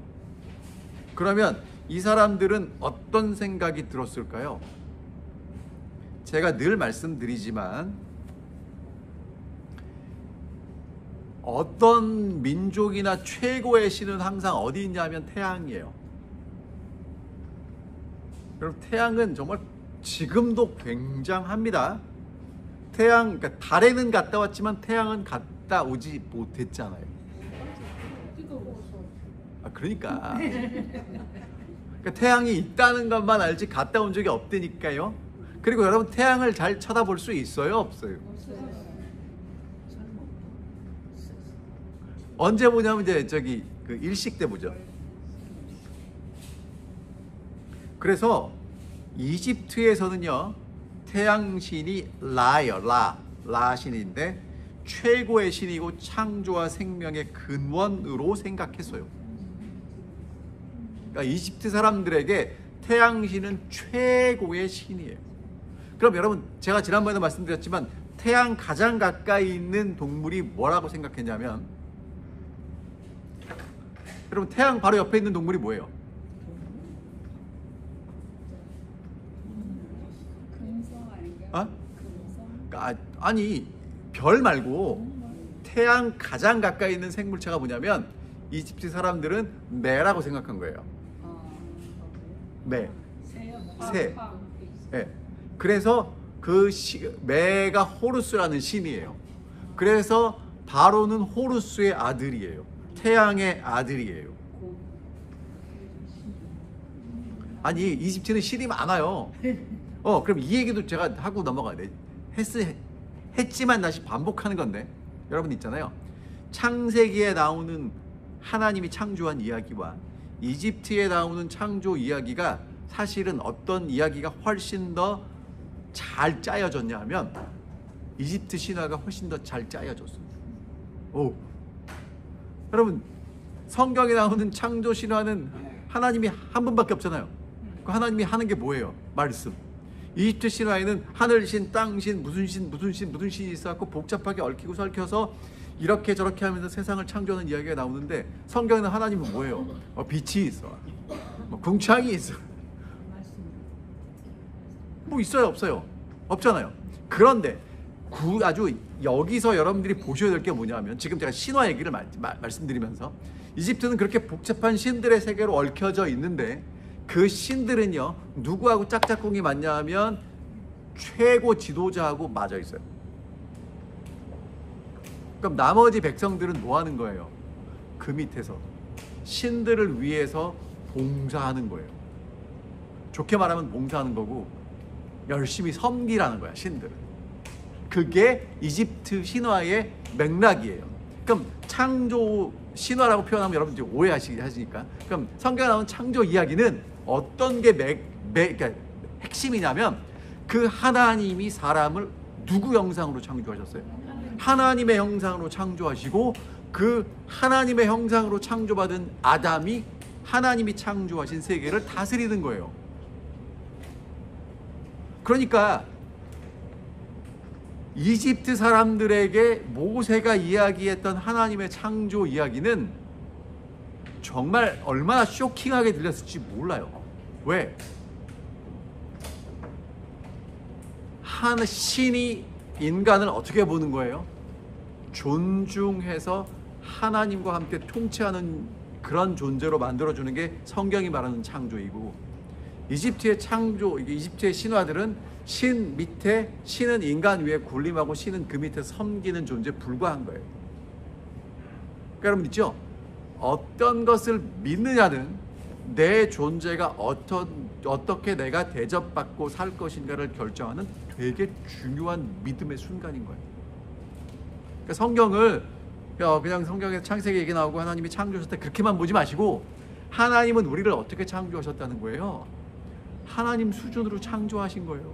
A: 그러면 이 사람들은 어떤 생각이 들었을까요? 제가 늘 말씀드리지만 어떤 민족이나 최고의 신은 항상 어디 있냐면 태양이에요. 여러분, 태양은 정말 지금도 굉장합니다. 그러니까 달에는 갔다 왔지만 태양은 갔다 오지 못했잖아요. 그러니까 태양이 있다는 것만 알지 갔다 온 적이 없다니까요. 그리고 여러분, 태양을 잘 쳐다볼 수 있어요, 없어요? 언제 보냐면 이제 그 일식 때 보죠. 그래서 이집트에서는요, 태양신이 라예요. 라 신인데 최고의 신이고 창조와 생명의 근원으로 생각했어요. 그러니까 이집트 사람들에게 태양신은 최고의 신이에요. 그럼 여러분, 제가 지난번에도 말씀드렸지만 태양 가장 가까이 있는 동물이 뭐라고 생각했냐면, 여러분, 태양 바로 옆에 있는 동물이 뭐예요? 아니, 별 말고 태양 가장 가까이 있는 생물체가 뭐냐면 이집트 사람들은 매라고 생각한 거예요. 매. 새. 네. 그래서 그 매가 호루스라는 신이에요. 그래서 바로는 호루스의 아들이에요. 태양의 아들이에요. 아니, 이집트는 신이 많아요. 그럼 이 얘기도 제가 하고 넘어가야 돼. 했지만 다시 반복하는 건데, 여러분 있잖아요. 창세기에 나오는 하나님이 창조한 이야기와 이집트에 나오는 창조 이야기가 사실은 어떤 이야기가 훨씬 더 잘 짜여졌냐 하면 이집트 신화가 훨씬 더 잘 짜여졌습니다. 여러분, 성경에 나오는 창조 신화는 하나님이 한 분밖에 없잖아요. 그 하나님이 하는 게 뭐예요? 말씀. 이집트 신화에는 하늘신, 땅신, 무슨 신이 있어갖고 복잡하게 얽히고 설켜서 이렇게 저렇게 하면서 세상을 창조하는 이야기가 나오는데, 성경에는 하나님은 뭐예요? 빛이 있어, 궁창이 있어, 뭐 있어요, 없어요? 없잖아요. 그런데 아주 여기서 여러분들이 보셔야 될 게 뭐냐면, 지금 제가 신화 얘기를 말씀드리면서 이집트는 그렇게 복잡한 신들의 세계로 얽혀져 있는데, 그 신들은요, 누구하고 짝짝꿍이 맞냐 하면 최고 지도자하고 맞아 있어요. 그럼 나머지 백성들은 뭐 하는 거예요? 그 밑에서 신들을 위해서 봉사하는 거예요. 좋게 말하면 봉사하는 거고, 열심히 섬기라는 거야, 신들은. 그게 이집트 신화의 맥락이에요. 그럼 창조 신화라고 표현하면 여러분들이 오해하시니까, 그럼 성경에 나오는 창조 이야기는 어떤 게 그러니까 핵심이냐면, 그 하나님이 사람을 누구 형상으로 창조하셨어요? 하나님의 형상으로 창조하시고, 그 하나님의 형상으로 창조받은 아담이 하나님이 창조하신 세계를 다스리는 거예요. 그러니까 이집트 사람들에게 모세가 이야기했던 하나님의 창조 이야기는 정말 얼마나 쇼킹하게 들렸을지 몰라요. 왜? 신이 인간을 어떻게 보는 거예요? 존중해서 하나님과 함께 통치하는 그런 존재로 만들어주는 게 성경이 말하는 창조이고, 이집트의 신화들은 신 밑에, 신은 인간 위에 군림하고 신은 그 밑에 섬기는 존재에 불과한 거예요. 그러니까 여러분 있죠? 어떤 것을 믿느냐는 내 존재가 어떻게 내가 대접받고 살 것인가를 결정하는 되게 중요한 믿음의 순간인 거예요. 그러니까 성경을 그냥 성경에서 창세기 얘기 나오고 하나님이 창조하셨다 그렇게만 보지 마시고, 하나님은 우리를 어떻게 창조하셨다는 거예요? 하나님 수준으로 창조하신 거예요.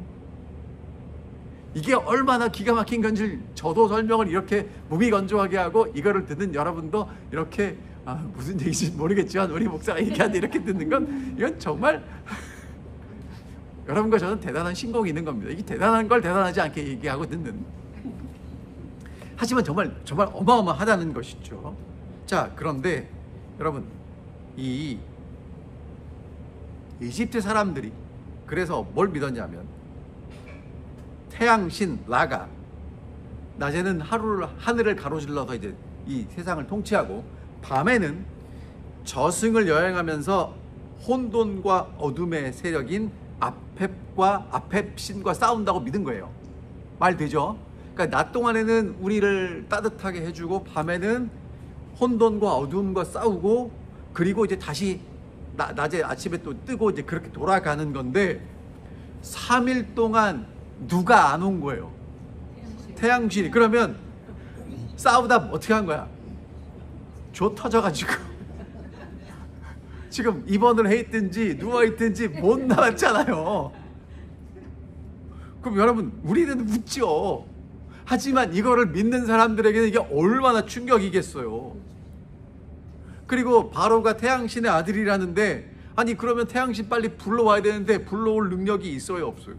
A: 이게 얼마나 기가 막힌 건지 저도 설명을 이렇게 무미건조하게 하고 이거를 듣는 여러분도 이렇게 무슨 얘기인지 모르겠지만 우리 목사가 얘기하는데 이렇게 듣는 건 이건 정말 여러분과 저는 대단한 신공이 있는 겁니다. 이게 대단한 걸 대단하지 않게 얘기하고 듣는. 하지만 정말 어마어마하다는 것이죠. 자, 그런데 여러분, 이 이집트 사람들이 그래서 뭘 믿었냐면 태양신 라가 낮에는 하늘을 가로질러서 이제 이 세상을 통치하고 밤에는 저승을 여행하면서 혼돈과 어둠의 세력인 아펩신과 싸운다고 믿은 거예요. 말 되죠? 그러니까 낮 동안에는 우리를 따뜻하게 해주고 밤에는 혼돈과 어둠과 싸우고 그리고 이제 다시 낮에 아침에 또 뜨고 이제 그렇게 돌아가는 건데 3일 동안 누가 안 온 거예요? 태양신이. 그러면 싸우다 어떻게 한 거야? 조 터져가지고 지금 입원을 해 있든지 누워 있든지 못 나왔잖아요. 그럼 여러분, 우리는 웃죠. 하지만 이거를 믿는 사람들에게는 이게 얼마나 충격이겠어요. 그리고 바로가 태양신의 아들이라는데, 아니 그러면 태양신 빨리 불러와야 되는데 불러올 능력이 있어요, 없어요?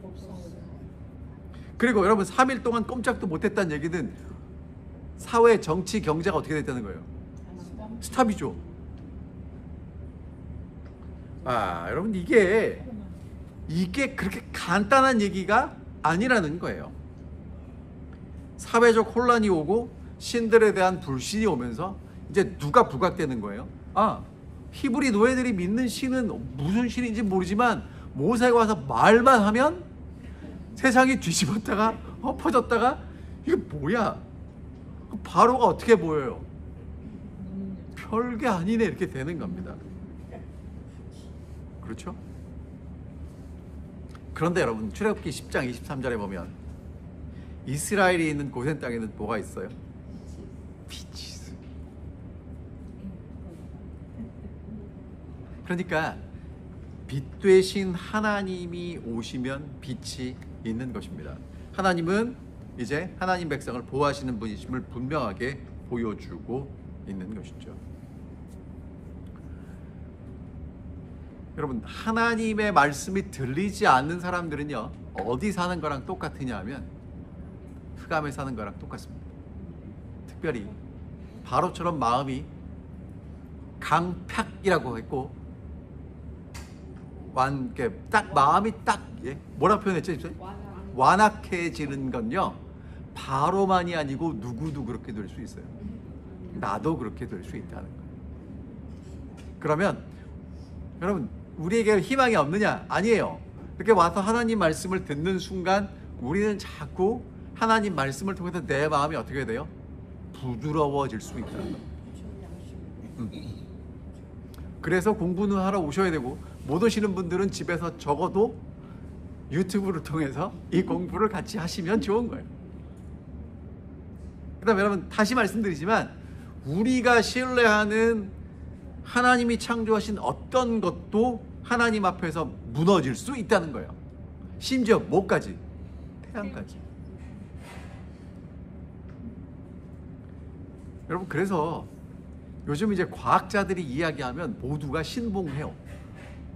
A: 그리고 여러분, 3일 동안 꼼짝도 못했다는 얘기는 사회, 정치, 경제가 어떻게 됐다는 거예요? 스탑이죠. 여러분, 이게 그렇게 간단한 얘기가 아니라는 거예요. 사회적 혼란이 오고 신들에 대한 불신이 오면서 이제 누가 부각되는 거예요? 히브리 노예들이 믿는 신은 무슨 신인지 모르지만 모세가 와서 말만 하면 세상이 뒤집었다가 엎어졌다가 이게 뭐야? 바로가 어떻게 보여요? 별게 아니네, 이렇게 되는 겁니다. 그렇죠? 그런데 여러분, 출애굽기 10장 23절에 보면 이스라엘이 있는 고센 땅에는 뭐가 있어요? 빛이 있어요. 그러니까 빛 되신 하나님이 오시면 빛이 있는 것입니다. 하나님은 이제 하나님 백성을 보호하시는 분이심을 분명하게 보여주고 있는 것이죠. 여러분, 하나님의 말씀이 들리지 않는 사람들은요, 어디 사는 거랑 똑같으냐 하면 흑암에 사는 거랑 똑같습니다. 특별히 바로처럼 마음이 강팍이라고 했고 마음이 뭐라 표현했죠? 완악해지는 건요, 바로만이 아니고 누구도 그렇게 될 수 있어요. 나도 그렇게 될 수 있다는 거예요. 그러면 여러분, 우리에게 희망이 없느냐? 아니에요. 이렇게 와서 하나님 말씀을 듣는 순간 우리는 자꾸 하나님 말씀을 통해서 내 마음이 어떻게 돼요? 부드러워질 수 있다는 거예요. 그래서 공부는 하러 오셔야 되고, 못 오시는 분들은 집에서 적어도 유튜브를 통해서 이 공부를 같이 하시면 좋은 거예요. 그 다음에 여러분, 다시 말씀드리지만 우리가 신뢰하는 하나님이 창조하신 어떤 것도 하나님 앞에서 무너질 수 있다는 거예요. 심지어 뭐까지? 태양까지. 여러분, 그래서 요즘 이제 과학자들이 이야기하면 모두가 신봉해요.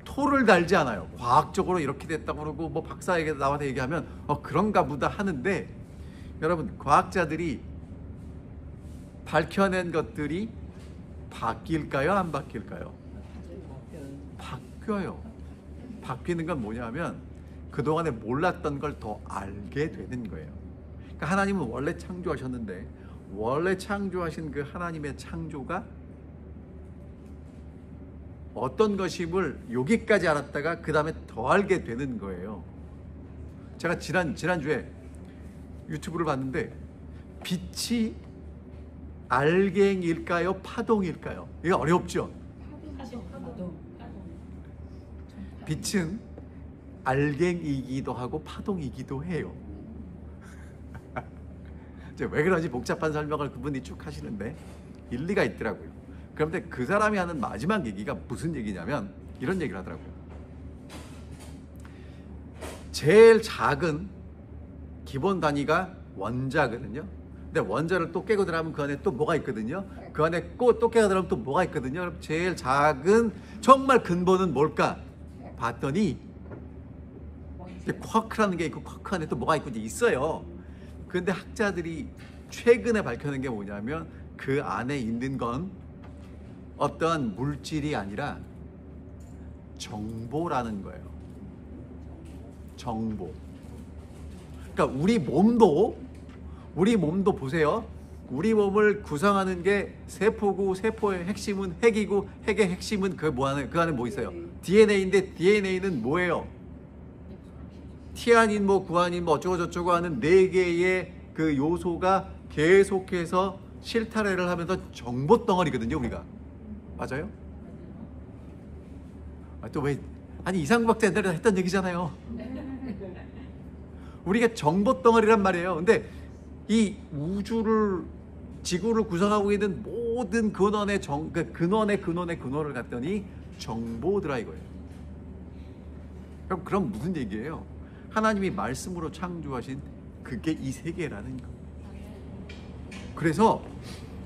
A: 토를 달지 않아요. 과학적으로 이렇게 됐다고 그러고 뭐 박사에게 나와서 얘기하면 그런가 보다 하는데, 여러분, 과학자들이 밝혀낸 것들이 바뀔까요? 안 바뀔까요? 바뀌어요. 바뀌는 건 뭐냐면 그동안에 몰랐던 걸 더 알게 되는 거예요. 그러니까 하나님은 원래 창조하셨는데 원래 창조하신 그 하나님의 창조가 어떤 것임을 여기까지 알았다가 그 다음에 더 알게 되는 거예요. 제가 지난주에 유튜브를 봤는데 빛이 알갱일까요? 파동일까요? 이거 어렵죠? 빛은 알갱이기도 하고 파동이기도 해요. 왜 그런지 복잡한 설명을 그분이 쭉 하시는데 일리가 있더라고요. 그런데 그 사람이 하는 마지막 얘기가 무슨 얘기냐면 이런 얘기를 하더라고요. 제일 작은 기본 단위가 원자거든요. 근데 원자를 또 깨고 들어가면 그 안에 또 뭐가 있거든요. 그 안에 또 깨고 들어가면 또 뭐가 있거든요. 그럼 제일 작은 정말 근본은 뭘까? 봤더니 쿼크라는 게 있고 쿼크 안에 또 뭐가 있고 이제 있어요. 근데 학자들이 최근에 밝혀낸 게 뭐냐면 그 안에 있는 건 어떠한 물질이 아니라 정보라는 거예요. 정보. 그러니까 우리 몸도 보세요. 우리 몸을 구성하는 게 세포고 세포의 핵심은 핵이고 핵의 핵심은 그 안에 뭐 있어요? DNA인데 DNA는 뭐예요? 티아닌 뭐 구아닌 뭐 어쩌고 저쩌고 하는 4개의 그 요소가 계속해서 실타래를 하면서 정보 덩어리거든요, 우리가. 맞아요? 또 왜 아니 이상구 박사 옛날에 했던 얘기잖아요. 우리가 정보 덩어리란 말이에요. 근데 이 우주를 지구를 구성하고 있는 모든 근원의 근원을 갖더니 정보더라 이거예요. 그럼 무슨 얘기예요? 하나님이 말씀으로 창조하신 그게 이 세계라는 거. 그래서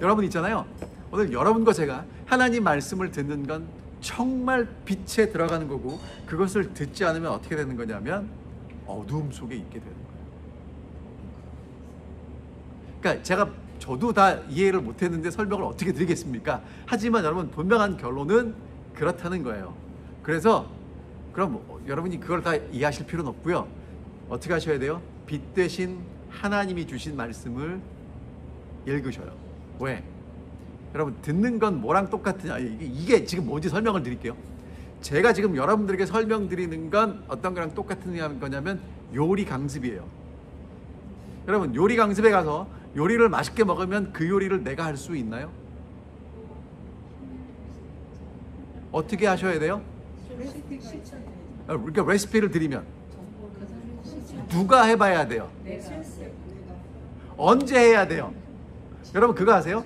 A: 여러분 있잖아요. 오늘 여러분과 제가 하나님 말씀을 듣는 건 정말 빛에 들어가는 거고, 그것을 듣지 않으면 어떻게 되는 거냐면 어두움 속에 있게 되는 거예요. 그러니까 저도 다 이해를 못했는데 설명을 어떻게 드리겠습니까? 하지만 여러분 분명한 결론은 그렇다는 거예요. 그래서 그럼 여러분이 그걸 다 이해하실 필요는 없고요. 어떻게 하셔야 돼요? 빛 대신 하나님이 주신 말씀을 읽으셔요. 왜? 여러분 듣는 건 뭐랑 똑같으냐? 이게 지금 뭔지 설명을 드릴게요. 제가 지금 여러분들에게 설명드리는 건 어떤 거랑 똑같은 거냐면 요리 강습이에요. 여러분 요리 강습에 가서 요리를 맛있게 먹으면 그 요리를 내가 할 수 있나요? 어떻게 하셔야 돼요? 그러니까 레시피를 드리면 누가 해봐야 돼요? 언제 해야 돼요? 여러분 그거 아세요?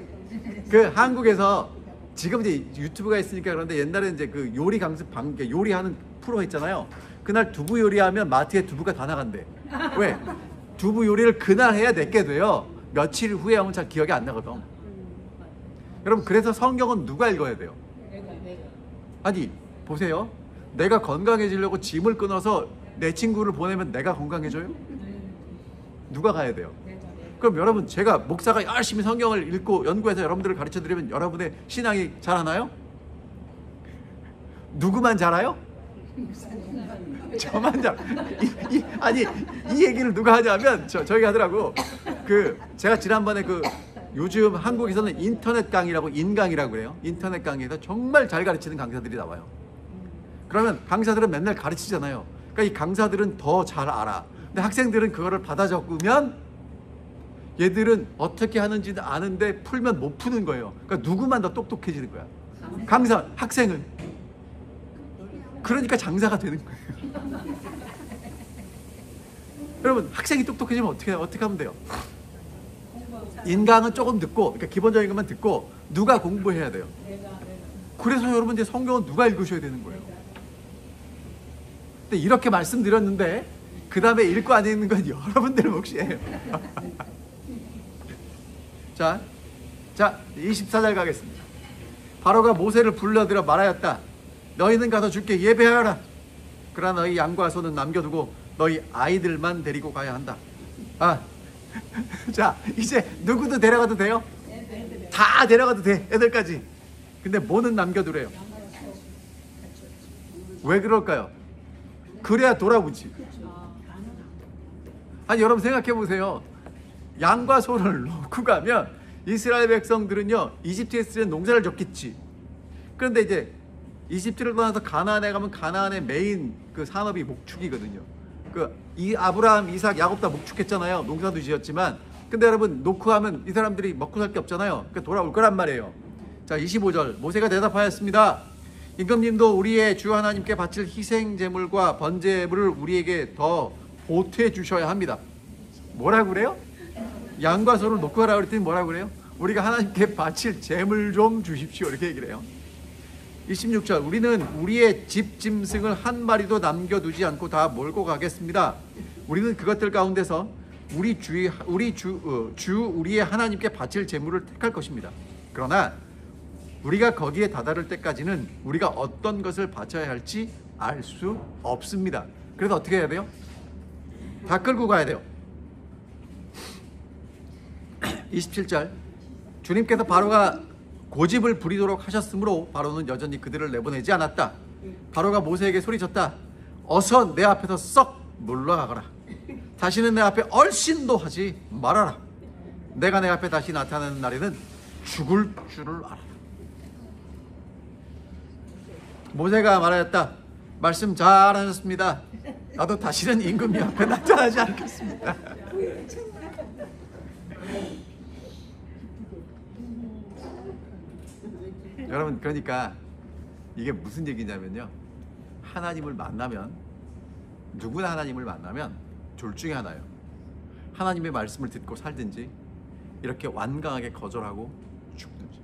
A: 그 한국에서 지금 이제 유튜브가 있으니까 그런데 옛날에 이제 그 요리 강습 요리하는 프로 있잖아요. 그날 두부 요리하면 마트에 두부가 다 나간대. 왜? 두부 요리를 그날 해야 내게 돼요. 며칠 후에 하면 잘 기억이 안 나거든. 여러분 그래서 성경은 누가 읽어야 돼요? 아니 보세요. 내가 건강해지려고 짐을 끊어서 내 친구를 보내면 내가 건강해져요? 누가 가야 돼요? 그럼 여러분 제가 목사가 열심히 성경을 읽고 연구해서 여러분들을 가르쳐드리면 여러분의 신앙이 자라나요? 누구만 자라요? 저만 자. 아니 이 얘기를 누가 하냐면 저희가 하더라고. 제가 지난번에 요즘 한국에서는 인터넷 강의라고 인강이라고 그래요. 인터넷 강의에서 정말 잘 가르치는 강사들이 나와요. 그러면 강사들은 맨날 가르치잖아요. 그러니까 이 강사들은 더 잘 알아. 근데 학생들은 그거를 받아 적으면 얘들은 어떻게 하는지는 아는데 풀면 못 푸는 거예요. 그러니까 누구만 더 똑똑해지는 거야. 학생은. 그러니까 장사가 되는 거예요. 여러분 학생이 똑똑해지면 어떻게 하면 돼요? 인강은 조금 듣고, 그러니까 기본적인 것만 듣고 누가 공부해야 돼요. 그래서 여러분 이제 성경은 누가 읽으셔야 되는 거예요. 근데 이렇게 말씀드렸는데 그 다음에 읽고 안 읽는 건 여러분들 몫이에요. 자 24절 가겠습니다. 바로가 모세를 불러들여 말하였다. 너희는 가서 주께 예배하여라. 그러나 너희 양과 소는 남겨두고 너희 아이들만 데리고 가야 한다. 자 이제 누구도 데려가도 돼요? 다 데려가도 돼, 애들까지. 근데 뭐는 남겨두래요. 왜 그럴까요? 그래야 돌아오지. 아니 여러분 생각해 보세요. 양과 소를 놓고 가면 이스라엘 백성들은요 이집트에 있을 때 농사를 졌겠지. 그런데 이제 이집트를 떠나서 가나안에 가면 가나안의 메인 그 산업이 목축이거든요. 이 아브라함, 이삭, 야곱 다 목축했잖아요. 농사도 지었지만. 근데 여러분 놓고 하면 이 사람들이 먹고 살 게 없잖아요. 그러니까 돌아올 거란 말이에요. 자 25절 모세가 대답하였습니다. 임금님도 우리의 주 하나님께 바칠 희생 제물과 번제물을 우리에게 더 보태 주셔야 합니다. 뭐라고 그래요? 양과 소를 놓고 가라 그랬더니 뭐라고 그래요? 우리가 하나님께 바칠 제물 좀 주십시오 이렇게 얘기를 해요. 26절 우리는 우리의 집 짐승을 한 마리도 남겨두지 않고 다 몰고 가겠습니다. 우리는 그것들 가운데서 우리의 하나님께 바칠 제물을 택할 것입니다. 그러나 우리가 거기에 다다를 때까지는 우리가 어떤 것을 바쳐야 할지 알 수 없습니다. 그래서 어떻게 해야 돼요? 다 끌고 가야 돼요. 27절, 주님께서 바로가 고집을 부리도록 하셨으므로 바로는 여전히 그들을 내보내지 않았다. 바로가 모세에게 소리쳤다. 어서 내 앞에서 썩 물러가거라. 다시는 내 앞에 얼씬도 하지 말아라. 내가 내 앞에 다시 나타나는 날에는 죽을 줄을 알아라. 모세가 말하였다. 말씀 잘하셨습니다. 나도 다시는 임금님 앞에 나타나지 않겠습니다. 여러분, 그러니까 이게 무슨 얘기냐면요, 하나님을 만나면, 누구나 하나님을 만나면 둘 중에 하나예요. 하나님의 말씀을 듣고 살든지 이렇게 완강하게 거절하고 죽든지.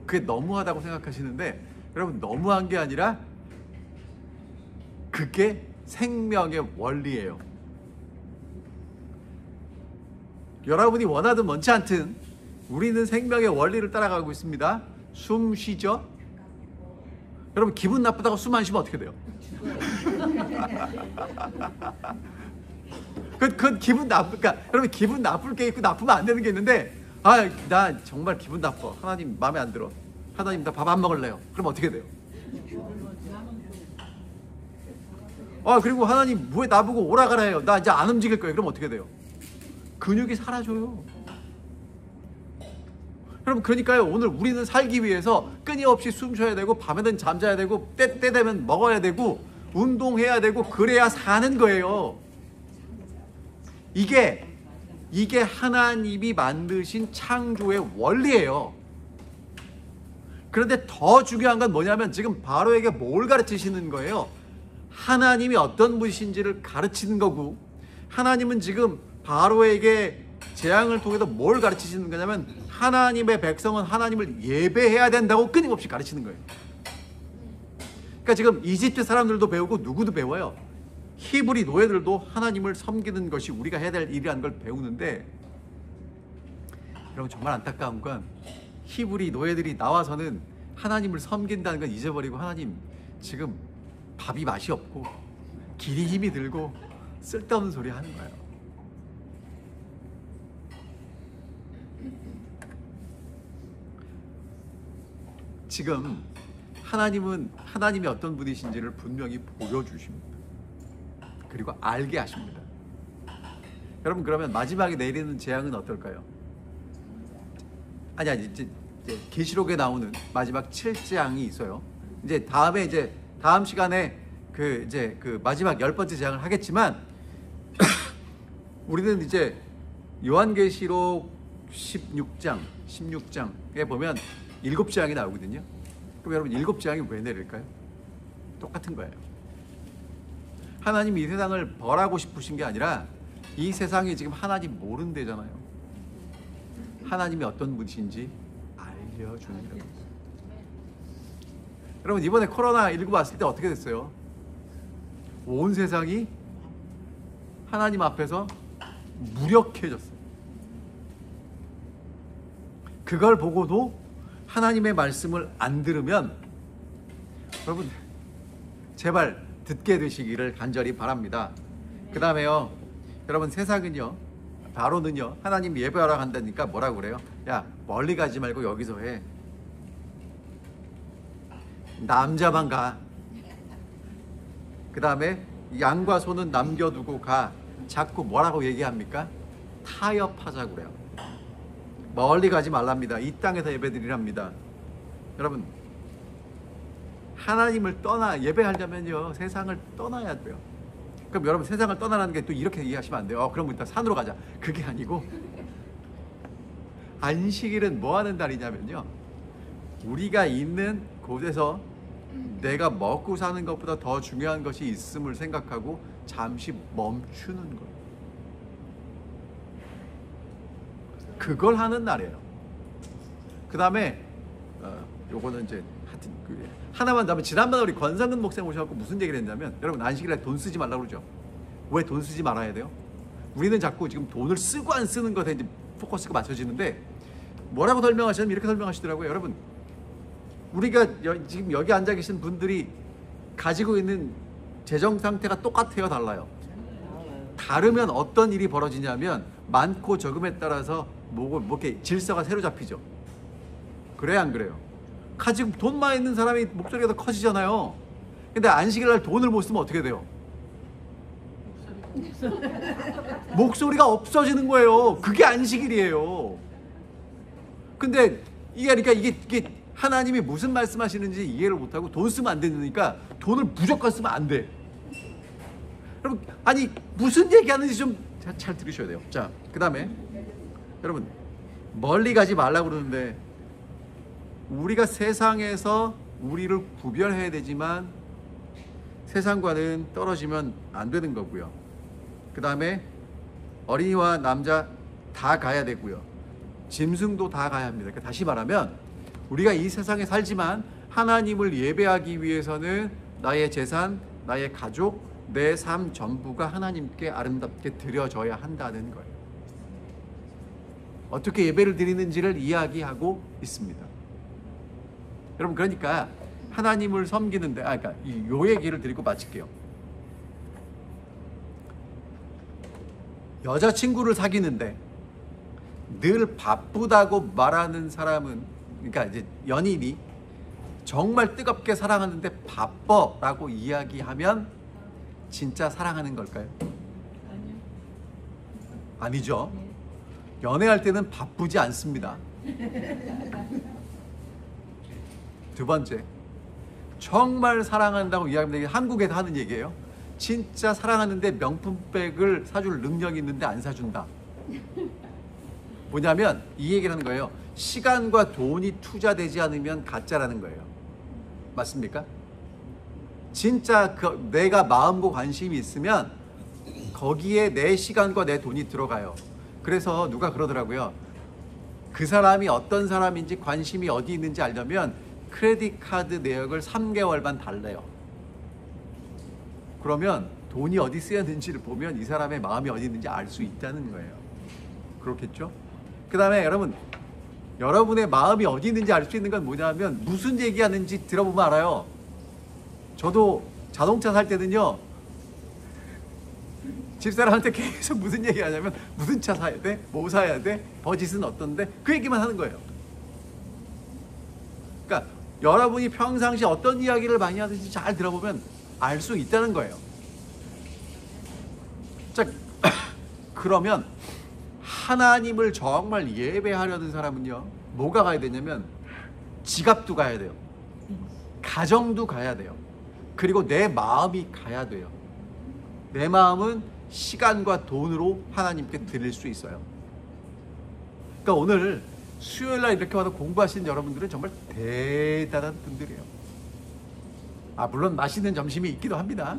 A: 그게 너무하다고 생각하시는데, 여러분, 너무한 게 아니라 그게 생명의 원리예요. 여러분이 원하든 원치 않든 우리는 생명의 원리를 따라가고 있습니다. 숨 쉬죠? 여러분, 기분 나쁘다고 숨 안 쉬면 어떻게 돼요? 그 기분 나쁘니까, 여러분, 기분 나쁠 게 있고 나쁘면 안 되는 게 있는데, 나 정말 기분 나빠. 하나님 마음에 안 들어. 하나님, 나 밥 안 먹을래요. 그럼 어떻게 돼요? 그리고 하나님 왜 나보고 오라가라 해요? 나 이제 안 움직일 거예요. 그럼 어떻게 돼요? 근육이 사라져요. 여러분, 그러니까요, 오늘 우리는 살기 위해서 끊임없이 숨 쉬어야 되고, 밤에는 잠자야 되고, 때 되면 먹어야 되고, 운동해야 되고, 그래야 사는 거예요. 이게 하나님이 만드신 창조의 원리예요. 그런데 더 중요한 건 뭐냐면, 지금 바로에게 뭘 가르치시는 거예요? 하나님이 어떤 분이신지를 가르치는 거고, 하나님은 지금 바로에게 재앙을 통해서 뭘 가르치시는 거냐면, 하나님의 백성은 하나님을 예배해야 된다고 끊임없이 가르치는 거예요. 그러니까 지금 이집트 사람들도 배우고 누구도 배워요. 히브리 노예들도 하나님을 섬기는 것이 우리가 해야 될 일이라는 걸 배우는데, 여러분, 정말 안타까운 건 히브리 노예들이 나와서는 하나님을 섬긴다는 건 잊어버리고, 하나님 지금 밥이 맛이 없고 길이 힘이 들고 쓸데없는 소리 하는 거예요. 지금 하나님이 어떤 분이신지를 분명히 보여주십니다. 그리고 알게 하십니다. 여러분, 그러면 마지막에 내리는 재앙은 어떨까요? 이제 계시록에 나오는 마지막 7재앙이 있어요. 이제 다음 시간에 그 마지막 10번째 재앙을 하겠지만, 우리는 이제 요한계시록 16장에 보면 7재앙이 나오거든요. 그럼 여러분, 7재앙이 왜 내릴까요? 똑같은 거예요. 하나님이 이 세상을 벌하고 싶으신 게 아니라, 이 세상이 지금 하나님 모른대잖아요. 하나님이 어떤 분이신지 알려주는 거예요. 여러분, 이번에 코로나19 왔을 때 어떻게 됐어요? 온 세상이 하나님 앞에서 무력해졌어요. 그걸 보고도 하나님의 말씀을 안 들으면, 여러분, 제발 듣게 되시기를 간절히 바랍니다. 그 다음에요, 여러분, 세상은요, 바로는요, 하나님 예배하러 간다니까 뭐라고 그래요? 야, 멀리 가지 말고 여기서 해. 남자만 가. 그 다음에 양과 소는 남겨두고 가. 자꾸 뭐라고 얘기합니까? 타협하자고 그래요. 멀리 가지 말랍니다. 이 땅에서 예배드리랍니다. 여러분, 하나님을 예배하려면요, 세상을 떠나야 돼요. 그럼 여러분, 세상을 떠나라는 게 또 이렇게 이해하시면 안 돼요. 그럼 일단 산으로 가자. 그게 아니고, 안식일은 뭐 하는 날이냐면요, 우리가 있는 곳에서 내가 먹고 사는 것보다 더 중요한 것이 있음을 생각하고 잠시 멈추는 거예요. 그걸 하는 날이에요. 그 다음에 요거는 이제 하여튼 하나만, 다음에 지난번에 우리 권상근 목사님 오셔갖고 무슨 얘기를 했냐면, 여러분, 안식일에 돈 쓰지 말라고 그러죠. 왜 돈 쓰지 말아야 돼요? 우리는 자꾸 지금 돈을 쓰고 안 쓰는 것에 이제 포커스가 맞춰지는데, 뭐라고 설명하시냐면 이렇게 설명하시더라고요. 여러분, 우리가 지금 여기 앉아 계신 분들이 가지고 있는 재정 상태가 똑같아요, 달라요? 다르면 어떤 일이 벌어지냐면 많고 적음에 따라서 뭐 이렇게 질서가 새로 잡히죠. 그래요, 안 그래요? 가지고 돈만 있는 사람이 목소리가 더 커지잖아요. 근데 안식일 날 돈을 못 쓰면 어떻게 돼요? 목소리가 없어지는 거예요. 그게 안식일이에요. 근데 그러니까 이게 하나님이 무슨 말씀하시는지 이해를 못하고 돈 쓰면 안 되니까 돈을 무조건 쓰면 안 돼. 여러분, 아니 무슨 얘기하는지 좀 잘 들으셔야 돼요. 자, 그 다음에 여러분, 멀리 가지 말라고 그러는데 우리가 세상에서 우리를 구별해야 되지만 세상과는 떨어지면 안 되는 거고요. 그 다음에 어린이와 남자 다 가야 되고요. 짐승도 다 가야 합니다. 그러니까 다시 말하면 우리가 이 세상에 살지만 하나님을 예배하기 위해서는 나의 재산, 나의 가족, 내 삶 전부가 하나님께 아름답게 드려져야 한다는 거예요. 어떻게 예배를 드리는지를 이야기하고 있습니다. 여러분, 그러니까 하나님을 섬기는데, 그러니까 요 얘기를 드리고 마칠게요. 여자친구를 사귀는데 늘 바쁘다고 말하는 사람은, 그러니까 이제 연인이 정말 뜨겁게 사랑하는데 바빠라고 이야기하면 진짜 사랑하는 걸까요?
B: 아니요.
A: 아니죠. 연애할 때는 바쁘지 않습니다. 두 번째, 정말 사랑한다고 이야기하면 한국에서 하는 얘기예요. 진짜 사랑하는데 명품백을 사줄 능력이 있는데 안 사준다. 뭐냐면 이 얘기를 하는 거예요. 시간과 돈이 투자되지 않으면 가짜라는 거예요. 맞습니까? 진짜 내가 마음과 관심이 있으면 거기에 내 시간과 내 돈이 들어가요. 그래서 누가 그러더라고요. 그 사람이 어떤 사람인지 관심이 어디 있는지 알려면 크레딧 카드 내역을 3개월만 달래요. 그러면 돈이 어디 쓰였는지를 보면 이 사람의 마음이 어디 있는지 알 수 있다는 거예요. 그렇겠죠? 그 다음에 여러분, 여러분의 마음이 어디 있는지 알 수 있는 건 뭐냐면 무슨 얘기하는지 들어보면 알아요. 저도 자동차 살 때는요, 집사람한테 계속 무슨 얘기 하냐면 무슨 차 사야 돼? 뭐 사야 돼? 버짓은 어떤데? 그 얘기만 하는 거예요. 그러니까 여러분이 평상시 어떤 이야기를 많이 하든지 잘 들어보면 알 수 있다는 거예요. 자, 그러면 하나님을 정말 예배하려는 사람은요, 뭐가 가야 되냐면 지갑도 가야 돼요. 가정도 가야 돼요. 그리고 내 마음이 가야 돼요. 내 마음은 시간과 돈으로 하나님께 드릴 수 있어요. 그러니까 오늘 수요일날 이렇게 와서 공부하시는 여러분들은 정말 대단한 분들이에요. 물론 맛있는 점심이 있기도 합니다.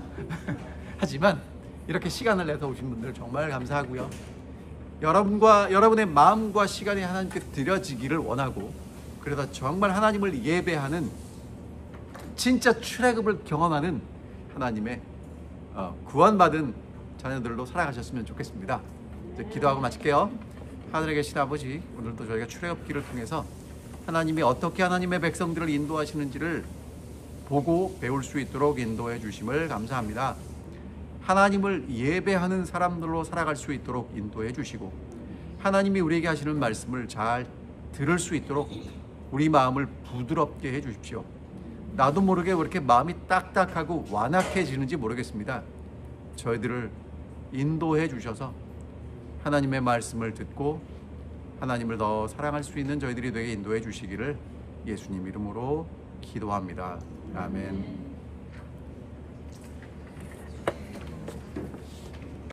A: 하지만 이렇게 시간을 내서 오신 분들 정말 감사하고요. 여러분의 마음과 시간이 하나님께 드려지기를 원하고, 그래서 정말 하나님을 예배하는 진짜 출애굽을 경험하는 하나님의 구원받은 자녀들로 살아가셨으면 좋겠습니다. 이제 기도하고 마칠게요. 하늘에 계신 아버지, 오늘도 저희가 출애굽기를 통해서 하나님이 어떻게 하나님의 백성들을 인도하시는지를 보고 배울 수 있도록 인도해 주심을 감사합니다. 하나님을 예배하는 사람들로 살아갈 수 있도록 인도해 주시고, 하나님이 우리에게 하시는 말씀을 잘 들을 수 있도록 우리 마음을 부드럽게 해 주십시오. 나도 모르게 왜 이렇게 마음이 딱딱하고 완악해지는지 모르겠습니다. 저희들을 인도해 주셔서 하나님의 말씀을 듣고 하나님을 더 사랑할 수 있는 저희들이 되게 인도해 주시기를 예수님 이름으로 기도합니다. 아멘.